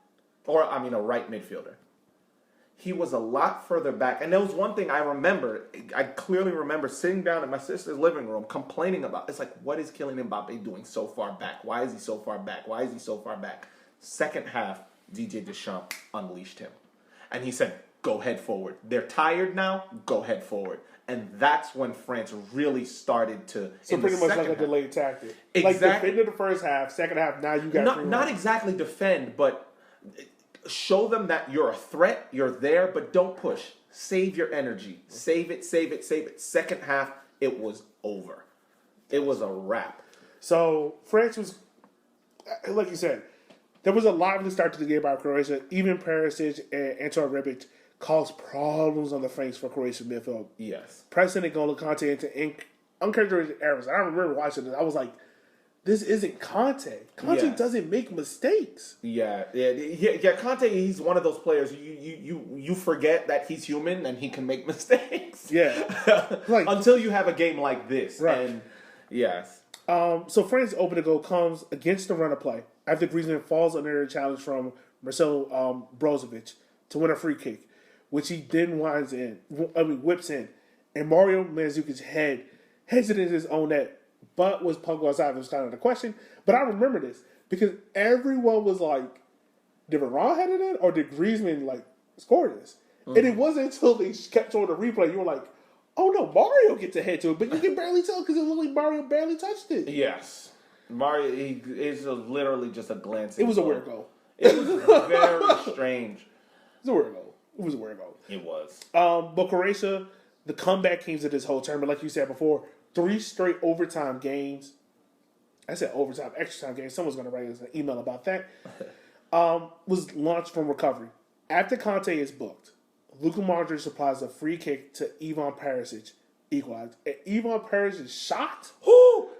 A right midfielder. He was a lot further back. And there was one thing I clearly remember sitting down in my sister's living room complaining about. It's like, what is Kylian Mbappe doing so far back? Why is he so far back? Why is he so far back? Second half, Didier Deschamps unleashed him. And he said, go head forward. They're tired now, go head forward. And that's when France really started to... So pretty much like a delayed tactic. Exactly. Like defended the first half, second half, now you got... Not exactly defend, but show them that you're a threat, you're there, but don't push. Save your energy. Save it. Second half, it was over. It was a wrap. So France was, like you said, there was a lively start to the game by Croatia. Even Perisic and Anton Rebic caused problems on the flanks for Croatian midfield. Yes. Pressing N'Golo Kante into uncharacteristic errors. I remember watching this. I was like, this isn't Kante. Kante doesn't make mistakes. Yeah. Kante, he's one of those players. You forget that he's human and he can make mistakes. Yeah. Like, until you have a game like this. Right. And yes. So France's opening goal comes against the run of play after Griezmann falls under a challenge from Marcelo Brozovic to win a free kick, which he then whips in. And Mario Mandzukic's heads it into his own net, but was punked outside. Was kind of the question. But I remember this because everyone was like, did Varane head it in or did Griezmann score this? Mm-hmm. And it wasn't until they kept showing the replay, you were like, oh no, Mario gets a head to it, but you can barely tell because it looked like Mario barely touched it. Yes. Mario is literally just a glance. It was a weird goal. It was very strange. It was a weird goal. It was. But Croatia, the comeback came to this whole tournament, like you said before, 3 straight overtime games. I said overtime, extra time games. Someone's going to write us an email about that. Was launched from recovery. After Kante is booked, Luka Modric supplies a free kick to Ivan Perisic, equalized. And Ivan Perisic shot.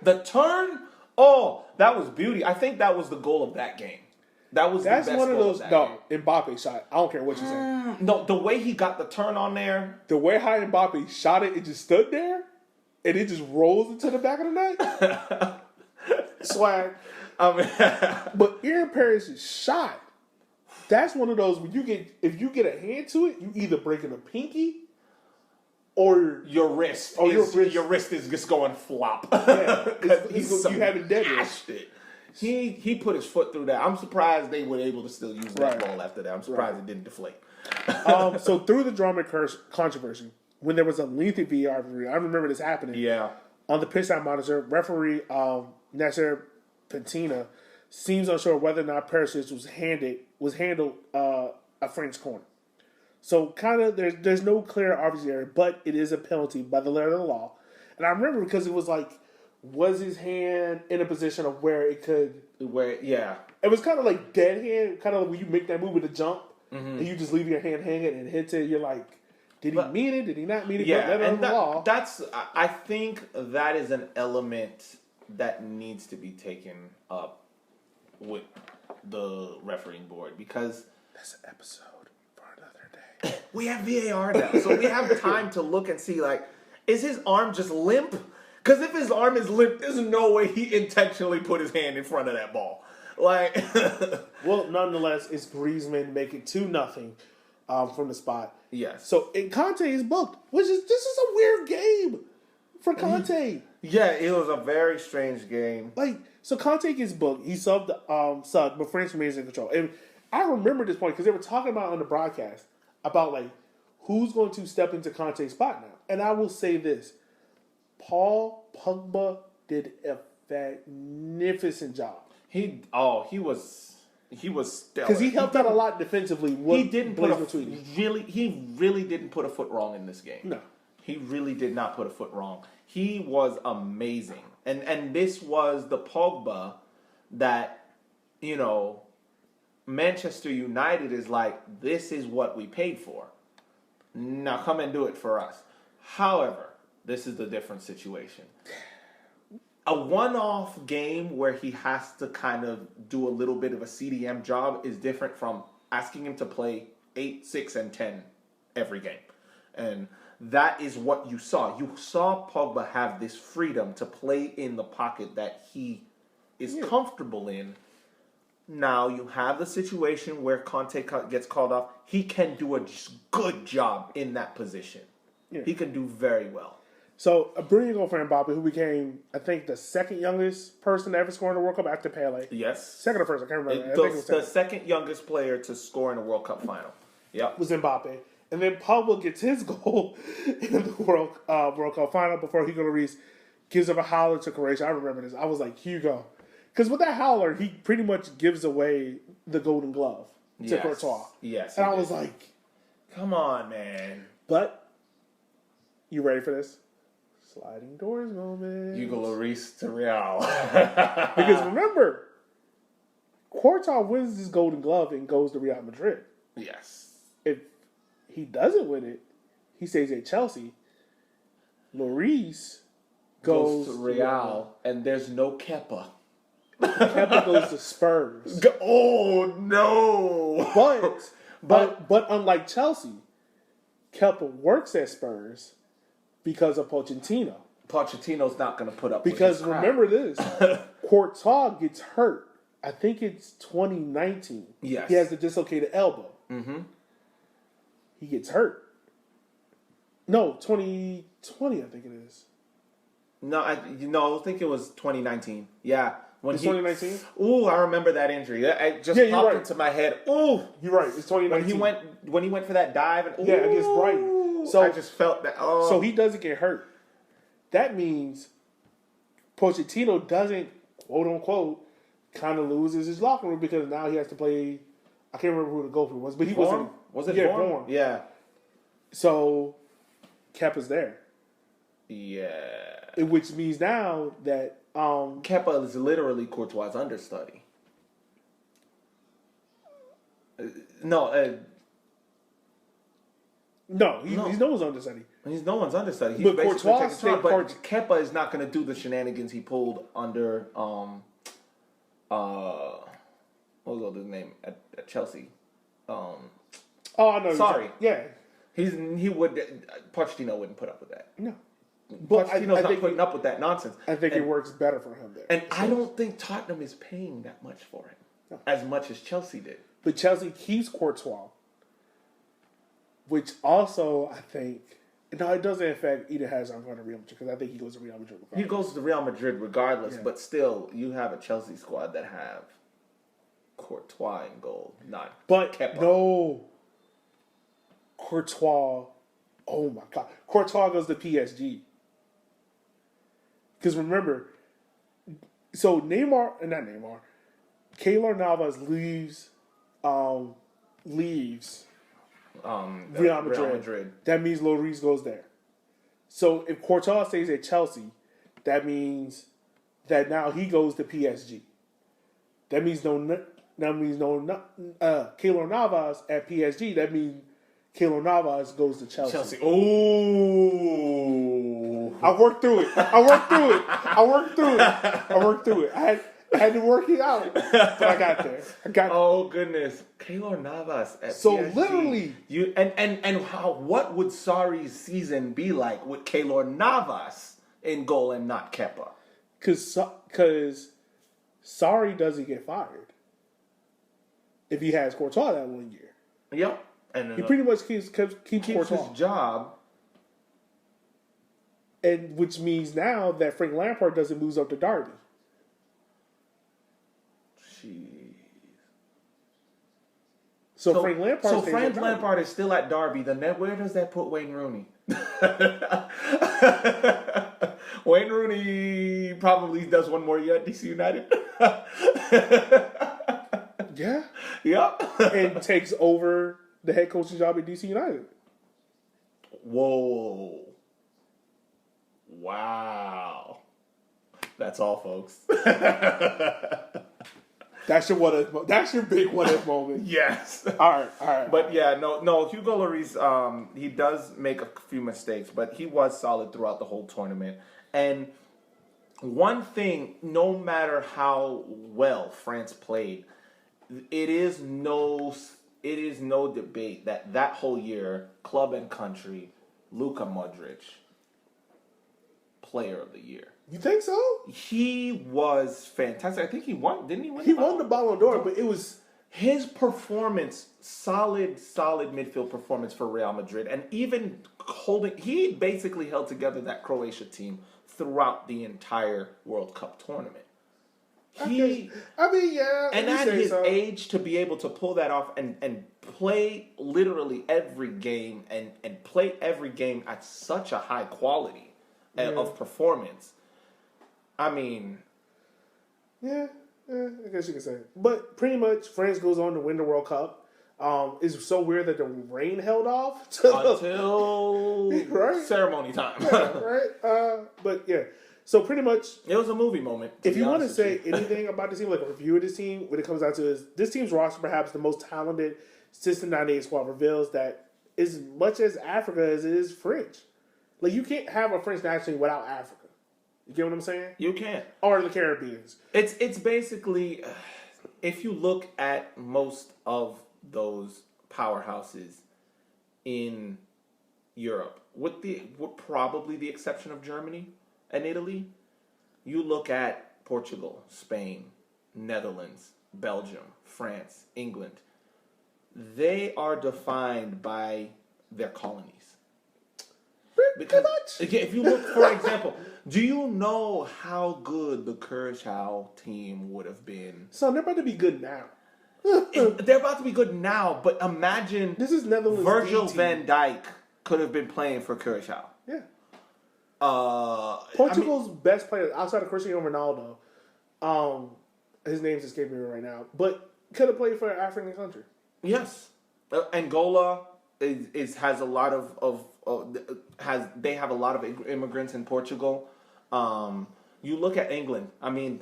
The turn. Oh, that was beauty. I think that was the goal of that game. That's the best one of those. No, Mbappe shot. I don't care what you say. No, the way he got the turn on there. The way how Mbappe shot it, it just stood there, and it just rolls into the back of the net. Swag. But Aaron Paris' shot. That's one of those when if you get a hand to it, you either breaking a pinky or your wrist. Your wrist is just going flop. Yeah, you haven't dead it. He put his foot through that. I'm surprised they were able to still use that ball after that. I'm surprised it didn't deflate. So through the drama controversy, when there was a lengthy VAR review, I remember this happening. Yeah. On the pitch side monitor, referee Nasser Pentina seems unsure whether or not Perisic was handled a French corner. So kind of there's no clear obvious area, but it is a penalty by the letter of the law. And I remember because it was was his hand in a position of where it could... Yeah. It was kind of like dead hand, kind of like when you make that move with a jump, and you just leave your hand hanging and hits it, you're like, did he mean it? Did he not mean it? Yeah, and I think that is an element that needs to be taken up with the refereeing board because... That's an episode for another day. We have VAR now, so we have time to look and see, is his arm just limp? Because if his arm is limp, there's no way he intentionally put his hand in front of that ball. Well, nonetheless, it's Griezmann making 2-0. from the spot. Yes. So and Conte is booked, which is this is a weird game for Conte. Yeah, it was a very strange game. Like, so Conte gets booked. He subbed, but France remains in control. And I remember this point because they were talking about on the broadcast about like who's going to step into Conte's spot now. And I will say this: Paul Pogba did a magnificent job. He was stellar. Because he helped out a lot defensively. He really didn't put a foot wrong in this game. No. He really did not put a foot wrong. He was amazing. And this was the Pogba that, you know, Manchester United is like, this is what we paid for. Now come and do it for us. However, this is the different situation. A one-off game where he has to kind of do a little bit of a CDM job is different from asking him to play 8, 6, and 10 every game. And that is what you saw. You saw Pogba have this freedom to play in the pocket that he is comfortable in. Now you have the situation where Conte gets called off. He can do a good job in that position. Yeah. He can do very well. So, a brilliant goal for Mbappe, who became, I think, the second youngest person to ever score in the World Cup after Pele. Yes. Second or first, I can't remember. I think it was the second youngest player to score in a World Cup final. Yep. Was Mbappe. And then Pogba gets his goal in the World Cup final before Hugo Lloris gives up a howler to Croatia. I remember this. I was like, Hugo. Because with that howler, he pretty much gives away the Golden Glove to Courtois. Yes. And I was like, come on, man. But, you ready for this? Sliding doors moment. Hugo Lloris to Real. Because remember, Courtois wins this Golden Glove and goes to Real Madrid. Yes. If he doesn't win it, he stays at Chelsea. Lloris goes to Real, and there's no Kepa. Kepa goes to Spurs. Oh no! But unlike Chelsea, Kepa works at Spurs because of Pochettino. Pochettino's not going to put up. Because with his remember this, Courtois gets hurt. I think it's 2019. Yes, he has the dislocated elbow. Mm-hmm. He gets hurt. No, 2020. I think it is. No, I think it was 2019. Yeah. It's 2019? Ooh, I remember that injury. It just popped into my head. Ooh. You're right. It's 2019. When he went for that dive. And, against Brighton. So I just felt that. Oh. So he doesn't get hurt. That means Pochettino doesn't, quote unquote, kind of loses his locker room because now he has to play. I can't remember who the goalkeeper was, but he wasn't. Was it Vorm? Yeah. So Kepa's there. Yeah. Which means now that Kepa is literally Courtois' understudy. No, he's no one's understudy. He's no one's understudy. He's but basically Courtois taking but Kepa is not going to do the shenanigans he pulled under what was his name at Chelsea? Oh, I know. Sorry, yeah. Pochettino wouldn't put up with that. No. But Pochettino's not putting up with that nonsense. I think it works better for him there. And I don't think Tottenham is paying that much for him, as much as Chelsea did. But Chelsea keeps Courtois, which also I think it doesn't affect Eden Hazard going to Real Madrid because I think he goes to Real Madrid regardless. He goes to Real Madrid regardless, but still, you have a Chelsea squad that have Courtois in goal, not Kepa. No, Courtois. Oh my God, Courtois goes to PSG. Because remember, so Keylor Navas leaves Real Madrid. That means Lloris goes there. So if Courtois stays at Chelsea, that means that now he goes to PSG. That means Keylor Navas at PSG. That means Keylor Navas goes to Chelsea. Oh. I worked through it. I had to work it out, but I got there. Oh goodness, Keylor Navas at so PSG. Literally, what would Sarri's season be like with Keylor Navas in goal and not Kepa? Because Sarri doesn't get fired if he has Courtois that 1 year. Yep. And He pretty much keeps keeps his Courtois. job. And which means now that Frank Lampard doesn't move up to Derby. Jeez. So Frank Lampard. So stays Frank at Derby. Lampard is still at Derby. Then where does that put Wayne Rooney? Wayne Rooney probably does one more year at DC United. Yeah. Yep. And takes over the head coaching job at DC United. Whoa. Wow. That's all, folks. That's your what if. That's your big what if moment. Yes. All right. But yeah, no. Hugo Lloris, he does make a few mistakes, but he was solid throughout the whole tournament. And one thing, no matter how well France played, it is no debate that whole year, club and country, Luka Modric, player of the year. You think so? He was fantastic. I think he won. Didn't he win? He won the Ballon d'Or, but it was his performance, solid midfield performance for Real Madrid, and even he basically held together that Croatia team throughout the entire World Cup tournament. I mean, yeah. And you at say his so. age, to be able to pull that off and play literally every game and play every game at such a high quality of performance. I mean, yeah, I guess you could say it. But pretty much, France goes on to win the World Cup. It's so weird that the rain held off until right? ceremony time. Yeah, right? But yeah. So pretty much, it was a movie moment. If you want to say anything about this team, like a review of this team, what it comes down to is this team's roster, perhaps the most talented System 98 squad, reveals that as much as Africa as it is French. Like, you can't have a French national team without Africa. You get what I'm saying? You can't. Or the Caribbeans. It's basically, if you look at most of those powerhouses in Europe, with probably the exception of Germany and Italy, you look at Portugal, Spain, Netherlands, Belgium, France, England. They are defined by their colonies. Because if you look, for example, do you know how good the Curacao team would have been? So they're about to be good now. They're about to be good now, but imagine this is Netherlands. Virgil D-team. van Dijk could have been playing for Curacao. Yeah. Portugal's best player outside of Cristiano Ronaldo, his name's escaping me right now, but could have played for an African country. Yes, Angola has a lot of they have a lot of immigrants in Portugal. You look at England. I mean,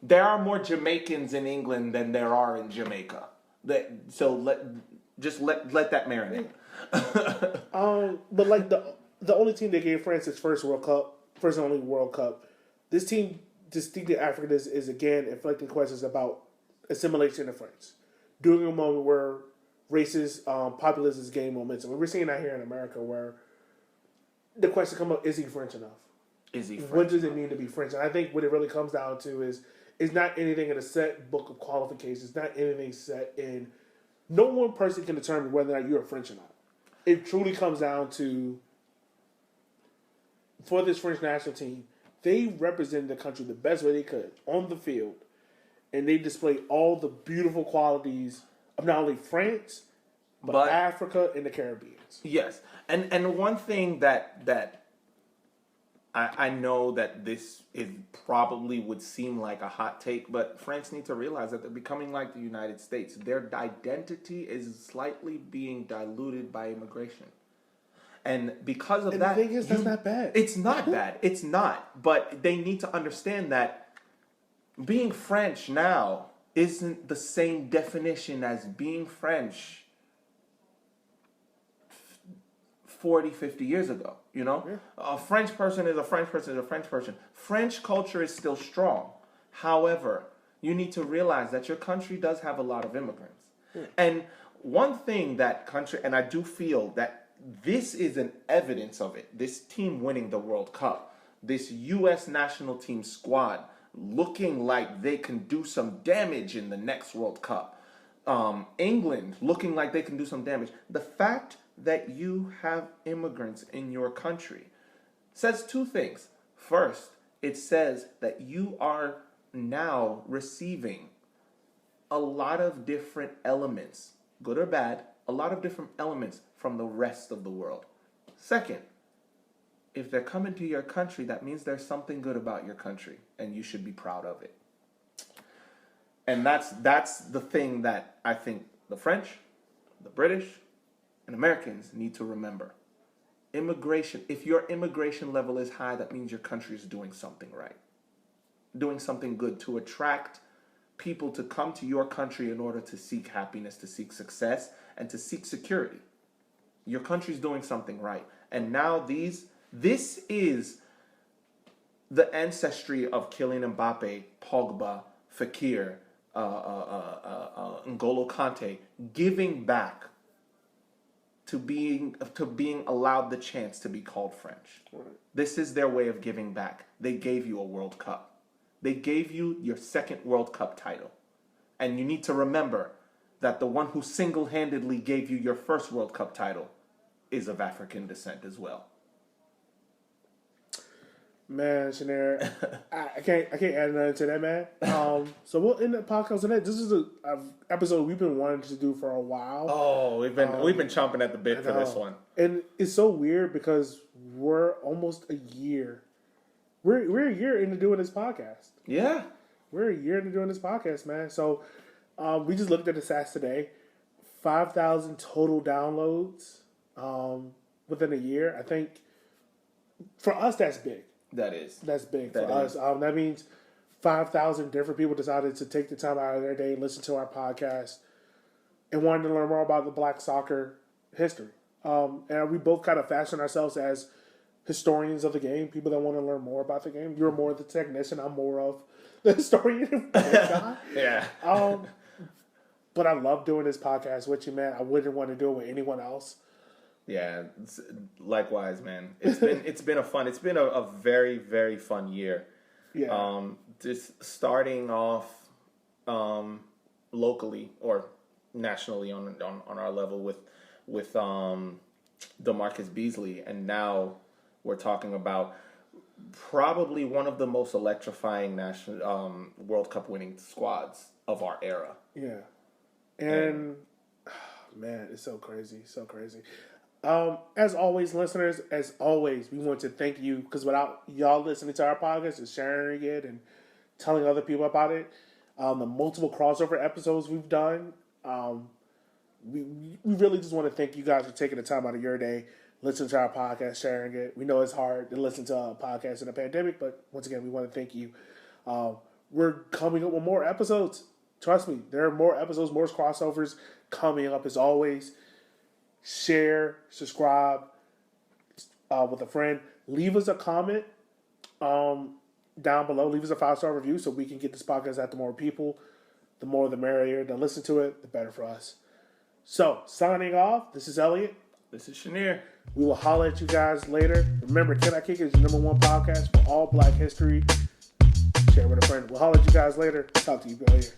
there are more Jamaicans in England than there are in Jamaica. Let that marinate. But like the only team that gave France its first and only World Cup, this team distinctly African is again inflecting questions about assimilation of France during a moment where racist populists gain momentum. And we're seeing that here in America, where the question comes up: is he French enough? Is he French? What does it mean to be French? And I think what it really comes down to is not anything in a set book of qualifications. Not anything set in. No one person can determine whether or not you're French or not. It truly comes down to, for this French national team, they represented the country the best way they could on the field, and they displayed all the beautiful qualities of not only France, but Africa and the Caribbean. Yes, and one thing that I know that this probably would seem like a hot take, but France need to realize that they're becoming like the United States. Their identity is slightly being diluted by immigration. And because of that, the thing is, that's not bad. It's not bad. It's not. But they need to understand that being French now isn't the same definition as being French 40, 50 years ago, you know? Yeah. A French person is a French person is a French person. French culture is still strong. However, you need to realize that your country does have a lot of immigrants. Yeah. And one thing that country, and I do feel that this is an evidence of it, this team winning the World Cup, this U.S. national team squad looking like they can do some damage in the next World Cup. England looking like they can do some damage. The fact that you have immigrants in your country says two things. First, it says that you are now receiving a lot of different elements, good or bad, a lot of different elements from the rest of the world. Second, if they're coming to your country, that means there's something good about your country, and you should be proud of it. And that's the thing that I think the French, the British, and Americans need to remember. Immigration, if your immigration level is high, that means your country is doing something right. Doing something good to attract people to come to your country in order to seek happiness, to seek success, and to seek security. Your country's doing something right. And now this is the ancestry of Kylian Mbappe, Pogba, Fekir, N'Golo Kante, giving back to being allowed the chance to be called French. Right. This is their way of giving back. They gave you a World Cup. They gave you your second World Cup title. And you need to remember that the one who single-handedly gave you your first World Cup title is of African descent as well. Man, Shanair, I can't add nothing to that, man. So we'll end the podcast on that. This is an episode we've been wanting to do for a while. Oh, we've been chomping at the bit for this one, and it's so weird because we're almost a year. We're a year into doing this podcast. Yeah, we're a year into doing this podcast, man. So we just looked at the stats today: 5,000 total downloads within a year. I think for us that's big. That's big for us. That means 5,000 different people decided to take the time out of their day, listen to our podcast, and wanted to learn more about the Black soccer history. And we both kind of fashion ourselves as historians of the game, people that want to learn more about the game. You're more the technician. I'm more of the historian. Yeah. But I love doing this podcast with you, man. I wouldn't want to do it with anyone else. Yeah, likewise, man. It's been a very, very fun year. Yeah. Just starting off locally or nationally on our level with DeMarcus Beasley, and now we're talking about probably one of the most electrifying national World Cup winning squads of our era. Yeah. And man, it's so crazy, so crazy. As always, listeners, we want to thank you, because without y'all listening to our podcast and sharing it and telling other people about it, the multiple crossover episodes we've done, we really just want to thank you guys for taking the time out of your day, listening to our podcast, sharing it. We know it's hard to listen to a podcast in a pandemic, but once again, we want to thank you. We're coming up with more episodes. Trust me, there are more episodes, more crossovers coming up as always. Share, subscribe with a friend. Leave us a comment down below. Leave us a 5-star review so we can get this podcast out to more people. The more the merrier. To listen to it, the better for us. So, signing off, this is Elliot. This is Shanair. We will holler at you guys later. Remember, Can I Kick It is your #1 podcast for all Black history. Share with a friend. We'll holler at you guys later. Talk to you later.